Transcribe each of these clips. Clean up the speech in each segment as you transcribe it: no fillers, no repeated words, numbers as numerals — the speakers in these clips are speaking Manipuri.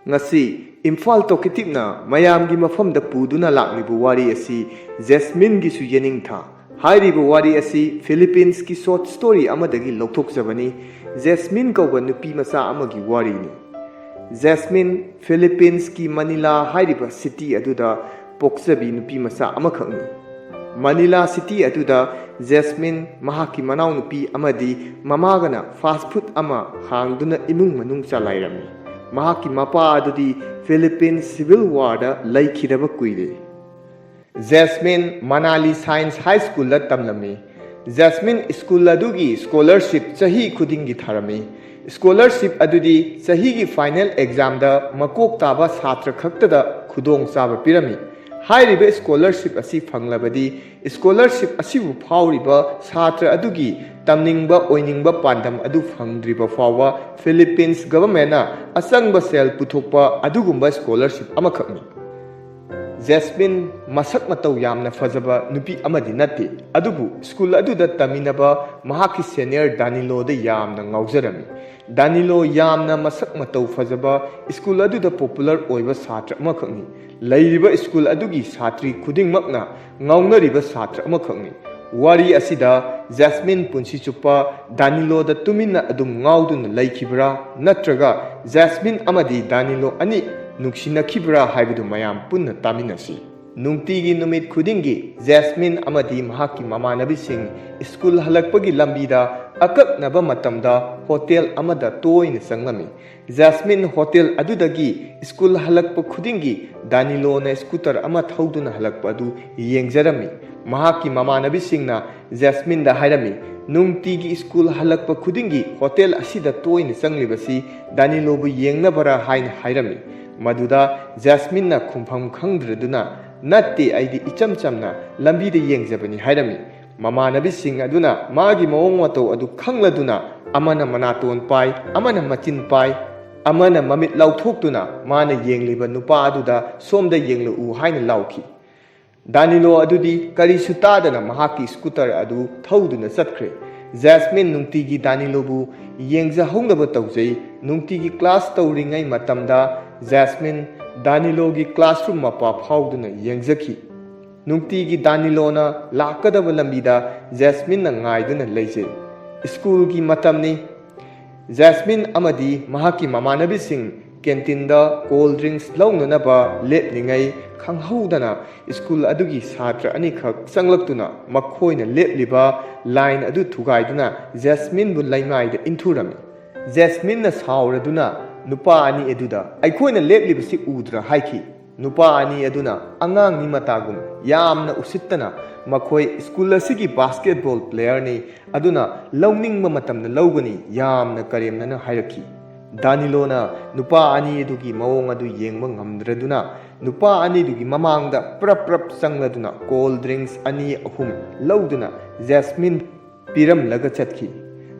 ngasi Imphal Talkative na mayamgi mafamda puduna laklibu wari asi Jasmine gi su yening tha hairibu wari asi Philippines ki short story amadagi lokthokjabani Jasmine kauba nupi masa amagi wari ni Jasmine Philippines ki Manila hairiba city aduda poksabi nupi masa amakhakni Manila city aduda Jasmine mahaki manau nupi amadi mamagana fast food ama hangduna imung manung chalairami mahaki mapa adudi Philippines Civil War da laikhidaba kuire Jasmine Manali Science High School la tamlami Jasmine school adugi scholarship chahi khudingi tharami scholarship adudi chahi gi final exam da makok taba satra khakta da khudong chaba pirami hairiba scholarship asi phanglabadi scholarship asibu phawriba satra adugi tamningba oiningba pandam adu phangdriba fawa Philippines government na asangba sel puthokpa adugumba scholarship amakhakni Jasmine masak matau yamna fazaba nupi amadi natti adubu school aduda taminaba mahaki senior Danilo da yamna ngaujarami Danilo yamna masak matau fazaba school aduda popular oiba satra amakhakni lairiba school adugi satri khudingmakna ngaunariba satra amakhakni wari asida Jasmine punsi chupa Danilo da tuminna adum ngauduna laikibra natraga Jasmine amadi Danilo ani nuksina kibra haibudu mayam punna taminasi nungtigi numit khudingi Jasmine amadi mahaki mamanabi sing school halakpagi lambida akaknaba matamda hotel amada toina sanglami Jasmine hotel adudagi school halakpa khudingi Danilo na scooter ama thauduna halakpa adu yengjarami mahaki mamanabi singna Jasmine da hairami nungtigi school halakpa khudingi hotel asida toina sanglibasi Danilo bu yengnabara hain hairami maduda Jasmine na khumpham khangdraduna natti aidi icham chamna lambi de yengjabani hairami mamanabi sing aduna magi mawong mato adu khangladuna amana manaton pai amana machin pai amana mamit lauthokduna mana yengliba nupa aduda somda yenglu u haina lauki Danilo adudi kari sutadana mahaki scooter adu thauduna chatkre Jasmine nungtigi Danilo bu yengja hongnaba tawjai nungtigi class tawringai matamda Jasmine Danilo gi classroom mapa phawduna yengjaki nungtigi Danilo na lakadaba lambida Jasmine na ngaiduna leije school gi matamni Jasmine amadi mahaki mamanabi sing canteen da cold drinks launanaba leplingai khanghaudana school adugi satra ani khak sanglaktuna makhoina lepliba line adu thugaiduna Jasmine bu laimai da inthurami Jasmine na sauraduna nupa ani eduda aikhoina leplibasi udra haiki nupa ani aduna angang ni matagum yamna usittana makhoi school asigi basketball player ni aduna launingma matamna laugani yamna karemna na hairaki Danilo na nupa ani edugi mawong adu yengma ngamdraduna nupa ani edugi mamangda prap sangladuna cold drinks ani ahum lauduna Jasmine piram laga chatki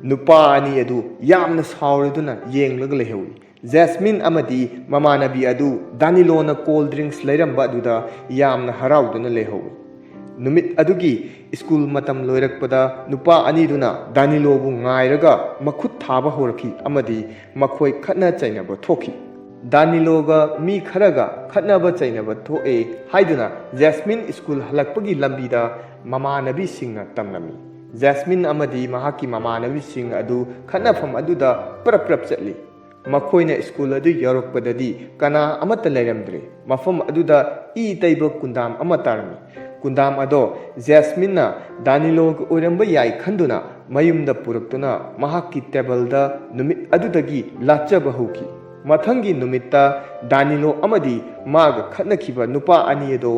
nupa ani edu yamna sauraduna yenglaga lehewi Jasmine amadi mamanabi adu Danilo na cold drinks lairamba aduda yamna harauduna lehewi numit adugi school matam loirakpada nupa ani duna Danilo bu ngairaga makhut thaba horaki amadi makhoi khatna chainaba thoki Danilo ga mi kharaga khatnaba chainaba thoe haiduna Jasmine school halakpagi lambida mamanabi singna tamnami Jasmine amadi mahaki mamanabi sing adu khatnafam aduda prap chatli makhoina school adu yarokpadadi kana amata lairamdre mafam aduda I taiba kundam amatarmi kundam ado Jasmine na Danilo ga oiramba yai khanduna mayumda puraktuna mahaki table da numit adudagi lachaba hauki mathangi numitta Danilo amadi maga khatnakiba nupa ani ado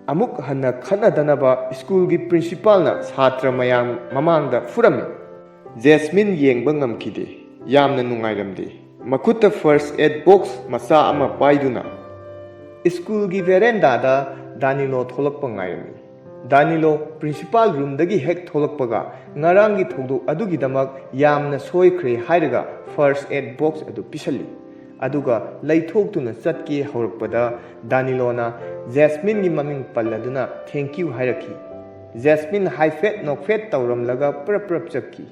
amuk hanna khatnadanaba school gi principal na chhatra mayam mamangda furami Jasmine yengba ngamkide yamna nungairamde makutta first aid box masa ama paiduna school gi veranda da Danilo tholakpa ngairami Danilo principal room dagi hek tholakpaga ngarangi thogdok adugidamak yamna soikhre hairaga first aid box adu pisali aduga laithoktuna chatki haurakpada Danilo na Jasmine gi maming palladuna thank you hairaki Jasmine high fat no fat tawramlaga prap chakki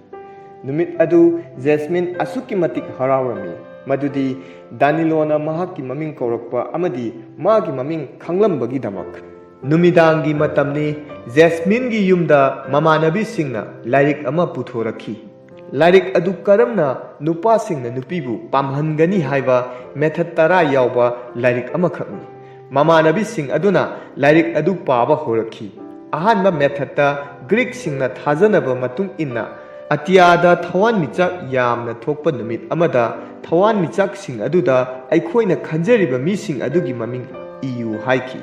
numit adu Jasmine asuki matik harawami ꯃꯗꯨꯗꯤ ꯗꯥꯅꯤꯂꯣꯅ ꯃꯍꯥꯛꯀꯤ ꯃꯃꯤꯡ ꯀꯧꯔꯛꯄ ꯑꯃꯗꯤ ꯃꯥꯒꯤ ꯃꯃꯤꯡ ꯈꯪꯂꯝꯕꯒꯤꯗꯃꯛ꯫ ꯅꯨꯃꯤꯗꯥꯡꯒꯤ ꯃꯇꯝꯅꯤ, ꯖꯦꯁꯃꯤꯟꯒꯤ ꯌꯨꯝꯗ ꯃꯃꯥꯟꯅꯕꯤꯁꯤꯡꯅ ꯂꯥꯏꯔꯤꯛ ꯑꯃ ꯄꯨꯊꯣꯔꯛꯈꯤ꯫ ꯂꯥꯏꯔꯤꯛ ꯑꯗꯨ ꯀꯔꯝꯅ ꯅꯨꯄꯥꯁꯤꯡꯅ ꯅꯨꯄꯤꯕꯨ ꯄꯥꯝꯍꯟꯒꯅꯤ ꯍꯥꯏꯕ ꯃꯦꯊꯗ 10 ꯌꯥꯎꯕ ꯂꯥꯏꯔꯤꯛ ꯑꯃꯈꯛꯅꯤ꯫ ꯃꯃꯥꯟꯅꯕꯤꯁꯤꯡ ꯑꯗꯨꯅ ꯂꯥꯏꯔꯤꯛ ꯑꯗꯨ ꯄꯥꯕ ꯍꯧꯔꯛꯈꯤ꯫ ꯑꯍꯥꯟꯕ ꯃꯦꯊꯗꯇ ꯒ꯭ꯔꯤꯛꯁꯤꯡꯅ ꯊꯥꯖꯅꯕ ꯃꯇꯨꯡ ꯏꯟꯅ ꯑꯇꯤꯌꯥꯗ ꯊꯋꯥꯟꯃꯤꯆꯥꯛ ꯌꯥꯝꯅ ꯊꯣꯛꯄ ꯅꯨꯃꯤꯠ ꯑꯃꯗ ꯊꯋꯥꯟꯃꯤꯆꯥꯛꯁꯤꯡ ꯑꯗꯨꯗ ꯑꯩꯈꯣꯏꯅ ꯈꯟꯖꯔꯤꯕ ꯃꯤꯁꯤꯡ ꯑꯗꯨꯒꯤ ꯃꯃꯤꯡ ꯏꯌꯨ ꯍꯥꯏꯈꯤ꯫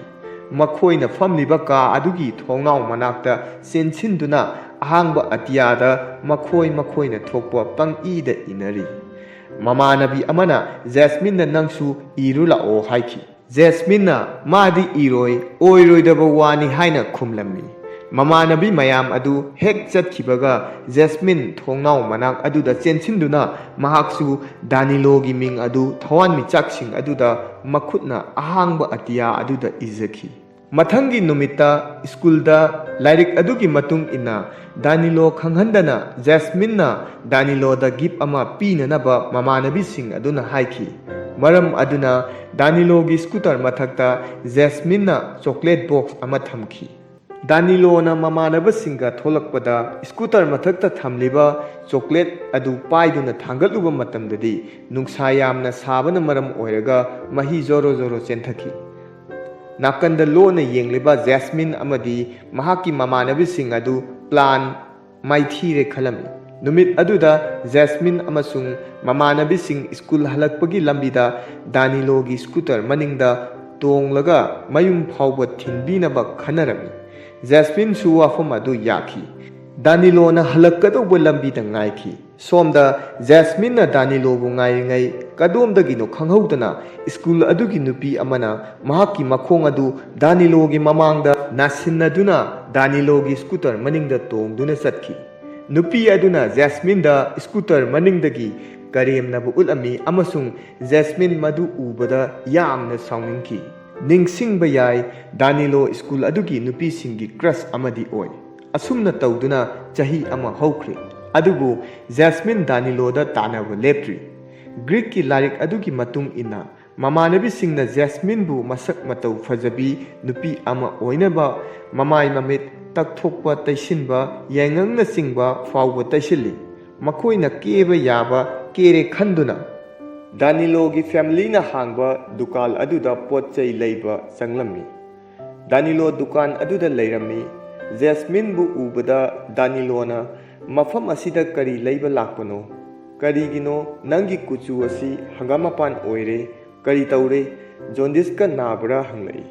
ꯃꯈꯣꯏꯅ ꯐꯝꯂꯤꯕ ꯀꯥ ꯑꯗꯨꯒꯤ ꯊꯣꯡꯅꯥꯎ ꯃꯅꯥꯛꯇ ꯆꯦꯟꯁꯤꯟꯗꯨꯅ ꯑꯍꯥꯡꯕ ꯑꯇꯤꯌꯥꯗ ꯃꯈꯣꯏꯅ ꯊꯣꯛꯄ ꯄꯪꯏꯗ ꯏꯅꯔꯤ꯫ ꯃꯃꯥꯟꯅꯕꯤ ꯑꯃꯅ ꯖꯦꯁꯃꯤꯟꯗ ꯅꯪꯁꯨ ꯏꯔꯨ ꯂꯥꯛꯑꯣ ꯍꯥꯏꯈꯤ꯫ ꯖꯦꯁꯃꯤꯟꯅ ꯃꯥꯗꯤ ꯏꯔꯣꯏ, ꯑꯣꯏꯔꯣꯏꯗꯕ ꯋꯥꯅꯤ ꯍꯥꯏꯅ ꯈꯨꯝꯂꯝꯃꯤ꯫ ꯃꯃꯥꯟꯅꯕꯤ ꯃꯌꯥꯝ ꯑꯗꯨ ꯍꯦꯛ ꯆꯠꯈꯤꯕꯒ ꯖꯦꯁꯃꯤꯟ ꯊꯣꯡꯅꯥꯎ ꯃꯅꯥꯛ ꯑꯗꯨꯗ ꯆꯦꯟꯁꯤꯟꯗꯨꯅ ꯃꯍꯥꯛꯁꯨ ꯗꯥꯅꯤꯂꯣꯒꯤ ꯃꯤꯡ ꯑꯗꯨ ꯊꯋꯥꯟꯃꯤꯆꯥꯛꯁꯤꯡ ꯑꯗꯨꯗ ꯃꯈꯨꯠꯅ ꯑꯍꯥꯡꯕ ꯑꯇꯤꯌꯥ ꯑꯗꯨꯗ ꯏꯖꯈꯤ꯫ ꯃꯊꯪꯒꯤ ꯅꯨꯃꯤꯠꯇ ꯁ꯭ꯀꯨꯜꯗ ꯂꯥꯏꯔꯤꯛ ꯑꯗꯨꯒꯤ ꯃꯇꯨꯡ ꯏꯟꯅ ꯗꯥꯅꯤꯂꯣ ꯈꯪꯍꯟꯗꯅ ꯖꯦꯁꯃꯤꯟꯅ ꯗꯥꯅꯤꯂꯣꯗ ꯒꯤꯐ ꯑꯃ ꯄꯤꯅꯅꯕ ꯃꯃꯥꯟꯅꯕꯤꯁꯤꯡ ꯑꯗꯨꯅ ꯍꯥꯏꯈꯤ꯫ ꯃꯔꯝ ꯑꯗꯨꯅ ꯗꯥꯅꯤꯂꯣꯒꯤ ꯁ꯭ꯀꯨꯇꯔ ꯃꯊꯛꯇ ꯖꯦꯁꯃꯤꯟꯅ ꯆꯣꯀ꯭ꯂꯦꯠ ꯕꯣꯛꯁ ꯑꯃ ꯊꯝꯈꯤ꯫ ꯗꯥꯅꯤꯂꯣꯅ ꯃꯃꯥꯟꯅꯕꯁꯤꯡꯒ ꯊꯣꯛꯂꯛꯄꯗ ꯁ꯭ꯀꯨꯇꯔ ꯃꯊꯛꯇ ꯊꯝꯂꯤꯕ ꯆꯣꯀ꯭ꯂꯦꯠ ꯑꯗꯨ ꯄꯥꯏꯗꯨꯅ ꯊꯥꯡꯒꯠꯂꯨꯕ ꯃꯇꯝꯗꯗꯤ ꯅꯨꯡꯁꯥ ꯌꯥꯝꯅ ꯁꯥꯕꯅ ꯃꯔꯝ ꯑꯣꯏꯔꯒ ꯃꯍꯤ ꯖꯣꯔꯣ ꯖꯣꯔꯣ ꯆꯦꯟꯊꯈꯤ꯫ ꯅꯥꯀꯟꯗ ꯂꯣꯟꯅ ꯌꯦꯡꯂꯤꯕ ꯖꯦꯁꯃꯤꯟ ꯑꯃꯗꯤ ꯃꯍꯥꯛꯀꯤ ꯃꯃꯥꯟꯅꯕꯤꯁꯤꯡ ꯑꯗꯨ ꯄ꯭ꯂꯥꯟ ꯃꯥꯏꯊꯤꯔꯦ ꯈꯜꯂꯝꯃꯤ꯫ ꯅꯨꯃꯤꯠ ꯑꯗꯨꯗ ꯖꯦꯁꯃꯤꯟ ꯑꯃꯁꯨꯡ ꯃꯃꯥꯟꯅꯕꯤꯁꯤꯡ ꯁ꯭ꯀꯨꯜ ꯍꯜꯂꯛꯄꯒꯤ ꯂꯝꯕꯤꯗ ꯗꯥꯅꯤꯂꯣꯒꯤ ꯁ꯭ꯀꯨꯇꯔ ꯃꯅꯤꯡꯗ ꯇꯣꯡꯂꯒ ꯃꯌꯨꯝ ꯐꯥꯎꯕ ꯊꯤꯟꯕꯤꯅꯕ ꯈꯟꯅꯔꯝꯃꯤ꯫ ꯖꯦꯁꯃꯤꯟꯁꯨ ꯋꯥꯐꯝ ꯑꯗꯨ ꯌꯥꯈꯤ꯫ ꯗꯥꯅꯤꯂꯣꯅ ꯍꯜꯂꯛꯀꯗꯧꯕ ꯂꯝꯕꯤꯗ ꯉꯥꯏꯈꯤ꯫ ꯁꯣꯝꯗ ꯖꯦꯁꯃꯤꯟꯅ ꯗꯥꯅꯤꯂꯣꯕꯨ ꯉꯥꯏꯔꯤꯉꯩ ꯀꯗꯣꯝꯗꯒꯤꯅꯣ ꯈꯪꯍꯧꯗꯅ ꯁ꯭ꯀꯨꯜ ꯑꯗꯨꯒꯤ ꯅꯨꯄꯤ ꯑꯃꯅ ꯃꯍꯥꯛꯀꯤ ꯃꯈꯣꯡ ꯑꯗꯨ ꯗꯥꯅꯤꯂꯣꯒꯤ ꯃꯃꯥꯡꯗ ꯅꯥꯁꯤꯟꯅꯗꯨꯅ ꯗꯥꯅꯤꯂꯣꯒꯤ ꯁ꯭ꯀꯨꯇꯔ ꯃꯅꯤꯡꯗ ꯇꯣꯡꯗꯨꯅ ꯆꯠꯈꯤ꯫ ꯅꯨꯄꯤ ꯑꯗꯨꯅ ꯖꯦꯁꯃꯤꯟꯗ ꯁ꯭ꯀꯨꯇꯔ ꯃꯅꯤꯡꯗꯒꯤ ꯀꯔꯦꯝꯅꯕ ꯎꯠꯂꯝꯃꯤ ꯑꯃꯁꯨꯡ ꯖꯦꯁꯃꯤꯟ ꯃꯗꯨ ꯎꯕꯗ ꯌꯥꯝꯅ ꯁꯥꯎꯅꯤꯡꯈꯤ꯫ ꯅꯤꯡꯁꯤꯡꯕ ꯌꯥꯏ, ꯗꯥꯅꯤꯂꯣ ꯁ꯭ꯀꯨꯜ ꯑꯗꯨꯒꯤ ꯅꯨꯄꯤꯁꯤꯡꯒꯤ ꯀ꯭ꯔꯁ ꯑꯃꯗꯤ ꯑꯣꯏ꯫ ꯑꯁꯨꯝꯅ ꯇꯧꯗꯨꯅ ꯆꯍꯤ ꯑꯃ ꯍꯧꯈ꯭ꯔꯦ꯫ ꯑꯗꯨꯕꯨ ꯖꯦꯁꯃꯤꯟ ꯗꯥꯅꯤꯂꯣꯗ ꯇꯥꯟꯅꯕ ꯂꯦꯞꯇ꯭ꯔꯤ꯫ ꯒ꯭ꯔꯤꯛꯀꯤ ꯂꯥꯏꯔꯤꯛ ꯑꯗꯨꯒꯤ ꯃꯇꯨꯡ ꯏꯟꯅ ꯃꯃꯥꯟꯅꯕꯤꯁꯤꯡꯅ ꯖꯦꯁꯃꯤꯟꯕꯨ ꯃꯁꯛ ꯃꯇꯧ ꯐꯖꯕꯤ ꯅꯨꯄꯤ ꯑꯃ ꯑꯣꯏꯅꯕ ꯃꯃꯥꯏ ꯃꯃꯤꯠ ꯇꯛꯊꯣꯛꯄ ꯇꯩꯁꯤꯟꯕ ꯌꯥꯏꯉꯪꯅꯆꯤꯡꯕ ꯐꯥꯎꯕ ꯇꯩꯁꯤꯜꯂꯤ꯫ ꯃꯈꯣꯏꯅ ꯀꯦꯕ ꯌꯥꯕ ꯀꯦꯔꯦ ꯈꯟꯗꯨꯅ ꯗꯥꯅꯤꯂꯣꯒꯤ ꯐꯦꯃꯤꯂꯤꯅ ꯍꯥꯡꯕ ꯗꯨꯀꯥꯟ ꯑꯗꯨꯗ ꯄꯣꯠ ꯆꯩ ꯂꯩꯕ ꯆꯪꯂꯝꯃꯤ꯫ ꯗꯥꯅꯤꯂꯣ ꯗꯨꯀꯥꯟ ꯑꯗꯨꯗ ꯂꯩꯔꯝꯃꯤ꯫ ꯖꯦꯁꯃꯤꯟꯕꯨ ꯎꯕꯗ ꯗꯥꯅꯤꯂꯣꯅ ꯃꯐꯝ ꯑꯁꯤꯗ ꯀꯔꯤ ꯂꯩꯕ ꯂꯥꯛꯄꯅꯣ? ꯀꯔꯤꯒꯤꯅꯣ ꯅꯪꯒꯤ ꯀꯨꯆꯨ ꯑꯁꯤ ꯍꯪꯒꯥꯃꯄꯥꯟ ꯑꯣꯏꯔꯦ? ꯀꯔꯤ ꯇꯧꯔꯦ? ꯖꯣꯟꯗꯤꯁꯀ ꯅꯥꯕ꯭ꯔꯥ ꯍꯪꯂꯛꯏ꯫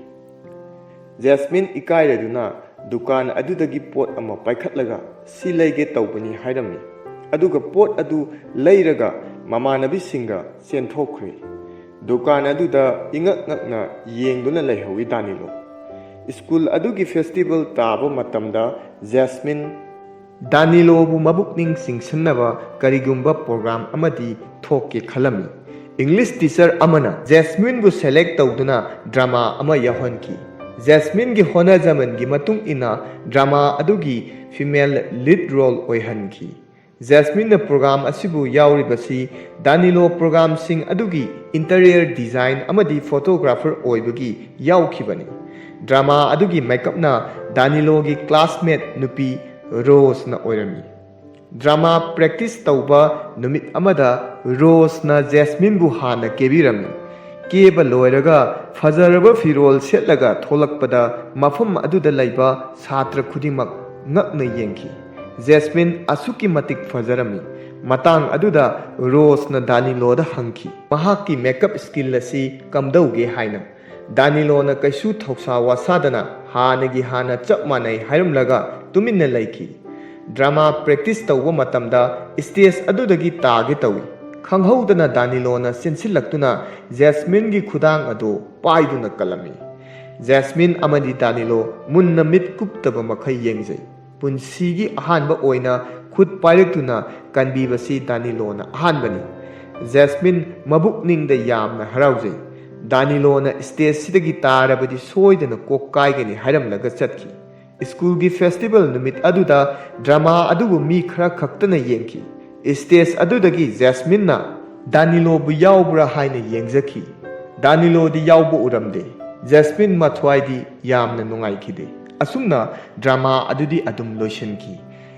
ꯖꯦꯁꯃꯤꯟ ꯏꯀꯥꯏꯔꯗꯨꯅ ꯗꯨꯀꯥꯟ ꯑꯗꯨꯗꯒꯤ ꯄꯣꯠ ꯑꯃ ꯄꯥꯏꯈꯠꯂꯒ ꯁꯤ ꯂꯩꯒꯦ ꯇꯧꯕꯅꯤ ꯍꯥꯏꯔꯝꯃꯤ꯫ ꯑꯗꯨꯒ ꯄꯣꯠ ꯑꯗꯨ ꯂꯩꯔꯒ ꯃꯃꯥꯟꯅꯕꯤꯁꯤꯡꯒ ꯆꯦꯟꯊꯣꯛꯈ꯭ꯔꯦ꯫ ꯗꯨꯀꯥꯟ ꯑꯗꯨꯗ ꯏꯉꯛ ꯉꯛꯅ ꯌꯦꯡꯗꯨꯅ ꯂꯩꯍꯧꯏ ꯗꯥꯅꯤꯂꯣ꯫ ꯁ꯭ꯀꯨꯜ ꯑꯗꯨꯒꯤ ꯐꯦꯁꯇꯤꯚꯦꯜ ꯇꯥꯕ ꯃꯇꯝꯗ ꯖꯦꯁꯃꯤꯟ ꯗꯥꯅꯤꯂꯣꯕꯨ ꯃꯕꯨꯛꯅꯤꯡ ꯆꯤꯡꯁꯤꯟꯅꯕ ꯀꯔꯤꯒꯨꯝꯕ ꯄ꯭ꯔꯣꯒ꯭ꯔꯥꯝ ꯑꯃꯗꯤ ꯊꯣꯛꯀꯦ ꯈꯜꯂꯝꯃꯤ꯫ ꯏꯪꯂꯤꯁ ꯇꯤꯆꯔ ꯑꯃꯅ ꯖꯦꯁꯃꯤꯟꯕꯨ ꯁꯦꯂꯦꯛ ꯇꯧꯗꯨꯅ ड्रामा ꯑꯃ ꯌꯥꯎꯍꯟꯈꯤ꯫ ꯖꯦꯁꯃꯤꯟꯒꯤ ꯍꯣꯠꯅꯖꯃꯟꯒꯤ ꯃꯇꯨꯡ ꯏꯟꯅ ड्रामा ꯑꯗꯨꯒꯤ ꯐꯤꯃꯦꯜ ꯂꯤꯗ ꯔꯣꯜ ꯑꯣꯏꯍꯟꯈꯤ꯫ ꯖꯦꯁꯃꯤꯟꯅ ꯄ꯭ꯔꯣꯒ꯭ꯔꯥꯝ ꯑꯁꯤꯕꯨ ꯌꯥꯎꯔꯤꯕꯁꯤ ꯗꯥꯅꯤꯂꯣ ꯄ꯭ꯔꯣꯒ꯭ꯔꯥꯝꯁꯤꯡ ꯑꯗꯨꯒꯤ ꯏꯟꯇꯤꯔꯤꯌꯔ ꯗꯤꯖꯥꯏꯟ ꯑꯃꯗꯤ ꯐꯣꯇꯣꯒ꯭ꯔꯥꯐꯔ ꯑꯣꯏꯕꯒꯤ ꯌꯥꯎꯈꯤꯕꯅꯤ꯫ ड्रामा ꯑꯗꯨꯒꯤ ꯃꯦꯀꯞꯅ ꯗꯥꯅꯤꯂꯣꯒꯤ ꯀ꯭ꯂꯥꯁꯃꯦꯠ ꯅꯨꯄꯤ ꯔꯣꯖꯅ ꯑꯣꯏꯔꯝꯃꯤ꯫ ड्रामा ꯄ꯭ꯔꯦꯛꯇꯤꯁ ꯇꯧꯕ ꯅꯨꯃꯤꯠ ꯑꯃꯗ ꯔꯣꯖꯅ ꯖꯦꯁꯃꯤꯟꯕꯨ ꯍꯥꯟꯅ ꯀꯦꯕꯤꯔꯝꯃꯤ꯫ ꯀꯦꯕ ꯂꯣꯏꯔꯒ ꯐꯖꯔꯕ ꯐꯤꯔꯣꯜ ꯁꯦꯠꯂꯒ ꯊꯣꯛꯂꯛꯄꯗ ꯃꯐꯝ ꯑꯗꯨꯗ ꯂꯩꯕ ꯁꯥꯇ꯭ꯔ ꯈꯨꯗꯤꯡꯃꯛ ꯉꯛꯅ ꯌꯦꯡꯈꯤ꯫ ꯖꯦꯁꯃꯤꯟ ꯑꯁꯨꯛꯀꯤ ꯃꯇꯤꯛ ꯐꯖꯔꯝꯃꯤ꯫ ꯃꯇꯥꯡ ꯑꯗꯨꯗ ꯔꯣꯖꯅ ꯗꯥꯅꯤꯂꯣꯗ ꯍꯪꯈꯤ ꯃꯍꯥꯛꯀꯤ ꯃꯦꯀꯞ ꯁ꯭ꯀꯤꯜ ꯑꯁꯤ ꯀꯝꯗꯧꯒꯦ ꯍꯥꯏꯅ꯫ ꯗꯥꯅꯤꯂꯣꯅ ꯀꯩꯁꯨ ꯊꯧꯁꯥ ꯋꯥꯁꯥꯗꯅ ꯍꯥꯟꯅꯒꯤ ꯍꯥꯟꯅ ꯆꯞ ꯃꯥꯟꯅꯩ ꯍꯥꯏꯔꯝꯂꯒ ꯇꯨꯃꯤꯟꯅ ꯂꯩꯈꯤ꯫ ड्रामा ꯄ꯭ꯔꯦꯛꯇꯤꯁ ꯇꯧꯕ ꯃꯇꯝꯗ ꯁ꯭ꯇꯦꯖ ꯑꯗꯨꯗꯒꯤ ꯇꯥꯒꯦ ꯇꯧꯏ꯫ ꯈꯪꯍꯧꯗꯅ ꯗꯥꯅꯤꯂꯣꯅ ꯆꯦꯟꯁꯤꯜꯂꯛꯇꯨꯅ ꯖꯦꯁꯃꯤꯟꯒꯤ ꯈꯨꯗꯥꯡ ꯑꯗꯨ ꯄꯥꯏꯗꯨꯅ ꯀꯜꯂꯝꯃꯤ꯫ ꯖꯦꯁꯃꯤꯟ ꯑꯃꯗꯤ ꯗꯥꯅꯤꯂꯣ ꯃꯨꯟꯅ ꯃꯤꯠ ꯀꯨꯞꯇꯕ ꯃꯈꯩ ꯌꯦꯡꯖꯩ꯫ ꯄꯨꯟꯁꯤꯒꯤ ꯑꯍꯥꯟꯕ ꯑꯣꯏꯅ ꯈꯨꯠ ꯄꯥꯏꯔꯛꯇꯨꯅ ꯀꯟꯕꯤꯕꯁꯤ ꯗꯥꯅꯤꯂꯣꯅ ꯑꯍꯥꯟꯕꯅꯤ꯫ ꯖꯦꯁꯃꯤꯟ ꯃꯕꯨꯛꯅꯤꯡꯗ ꯌꯥꯝꯅ ꯍꯔꯥꯎꯖꯩ꯫ ꯗꯥꯅꯤꯂꯣꯅ ꯁ꯭ꯇꯦꯖꯁꯤꯗꯒꯤ ꯇꯥꯔꯕꯗꯤ ꯁꯣꯏꯗꯅ ꯀꯣꯛ ꯀꯥꯏꯒꯅꯤ ꯍꯥꯏꯔꯝꯂꯒ ꯆꯠꯈꯤ꯫ ꯁ꯭ꯀꯨꯜꯒꯤ ꯐꯦꯁꯇꯤꯚꯦꯜ ꯅꯨꯃꯤꯠ ꯑꯗꯨꯗ ड्रामा ꯑꯗꯨꯕꯨ ꯃꯤ ꯈꯔ ꯈꯛꯇꯅ ꯌꯦꯡꯈꯤ꯫ ꯁ꯭ꯇꯦꯖ ꯑꯗꯨꯗꯒꯤ ꯖꯦꯁꯃꯤꯟꯅ ꯗꯥꯅꯤꯂꯣꯕꯨ ꯌꯥꯎꯕ꯭ꯔꯥ ꯍꯥꯏꯅ ꯌꯦꯡꯖꯈꯤ꯫ ꯗꯥꯅꯤꯂꯣꯗꯤ ꯌꯥꯎꯕ ꯎꯔꯝꯗꯦ꯫ ꯖꯦꯁꯃꯤꯟ ꯃꯊ꯭ꯋꯥꯏꯗꯤ ꯌꯥꯝꯅ ꯅꯨꯡꯉꯥꯏꯈꯤꯗꯦ꯫ ꯑꯁꯨꯝꯅ ꯗ꯭ꯔꯃꯥ ꯑꯗꯨꯗꯤ ꯑꯗꯨꯝ ꯂꯣꯏꯁꯤꯟꯈꯤ꯫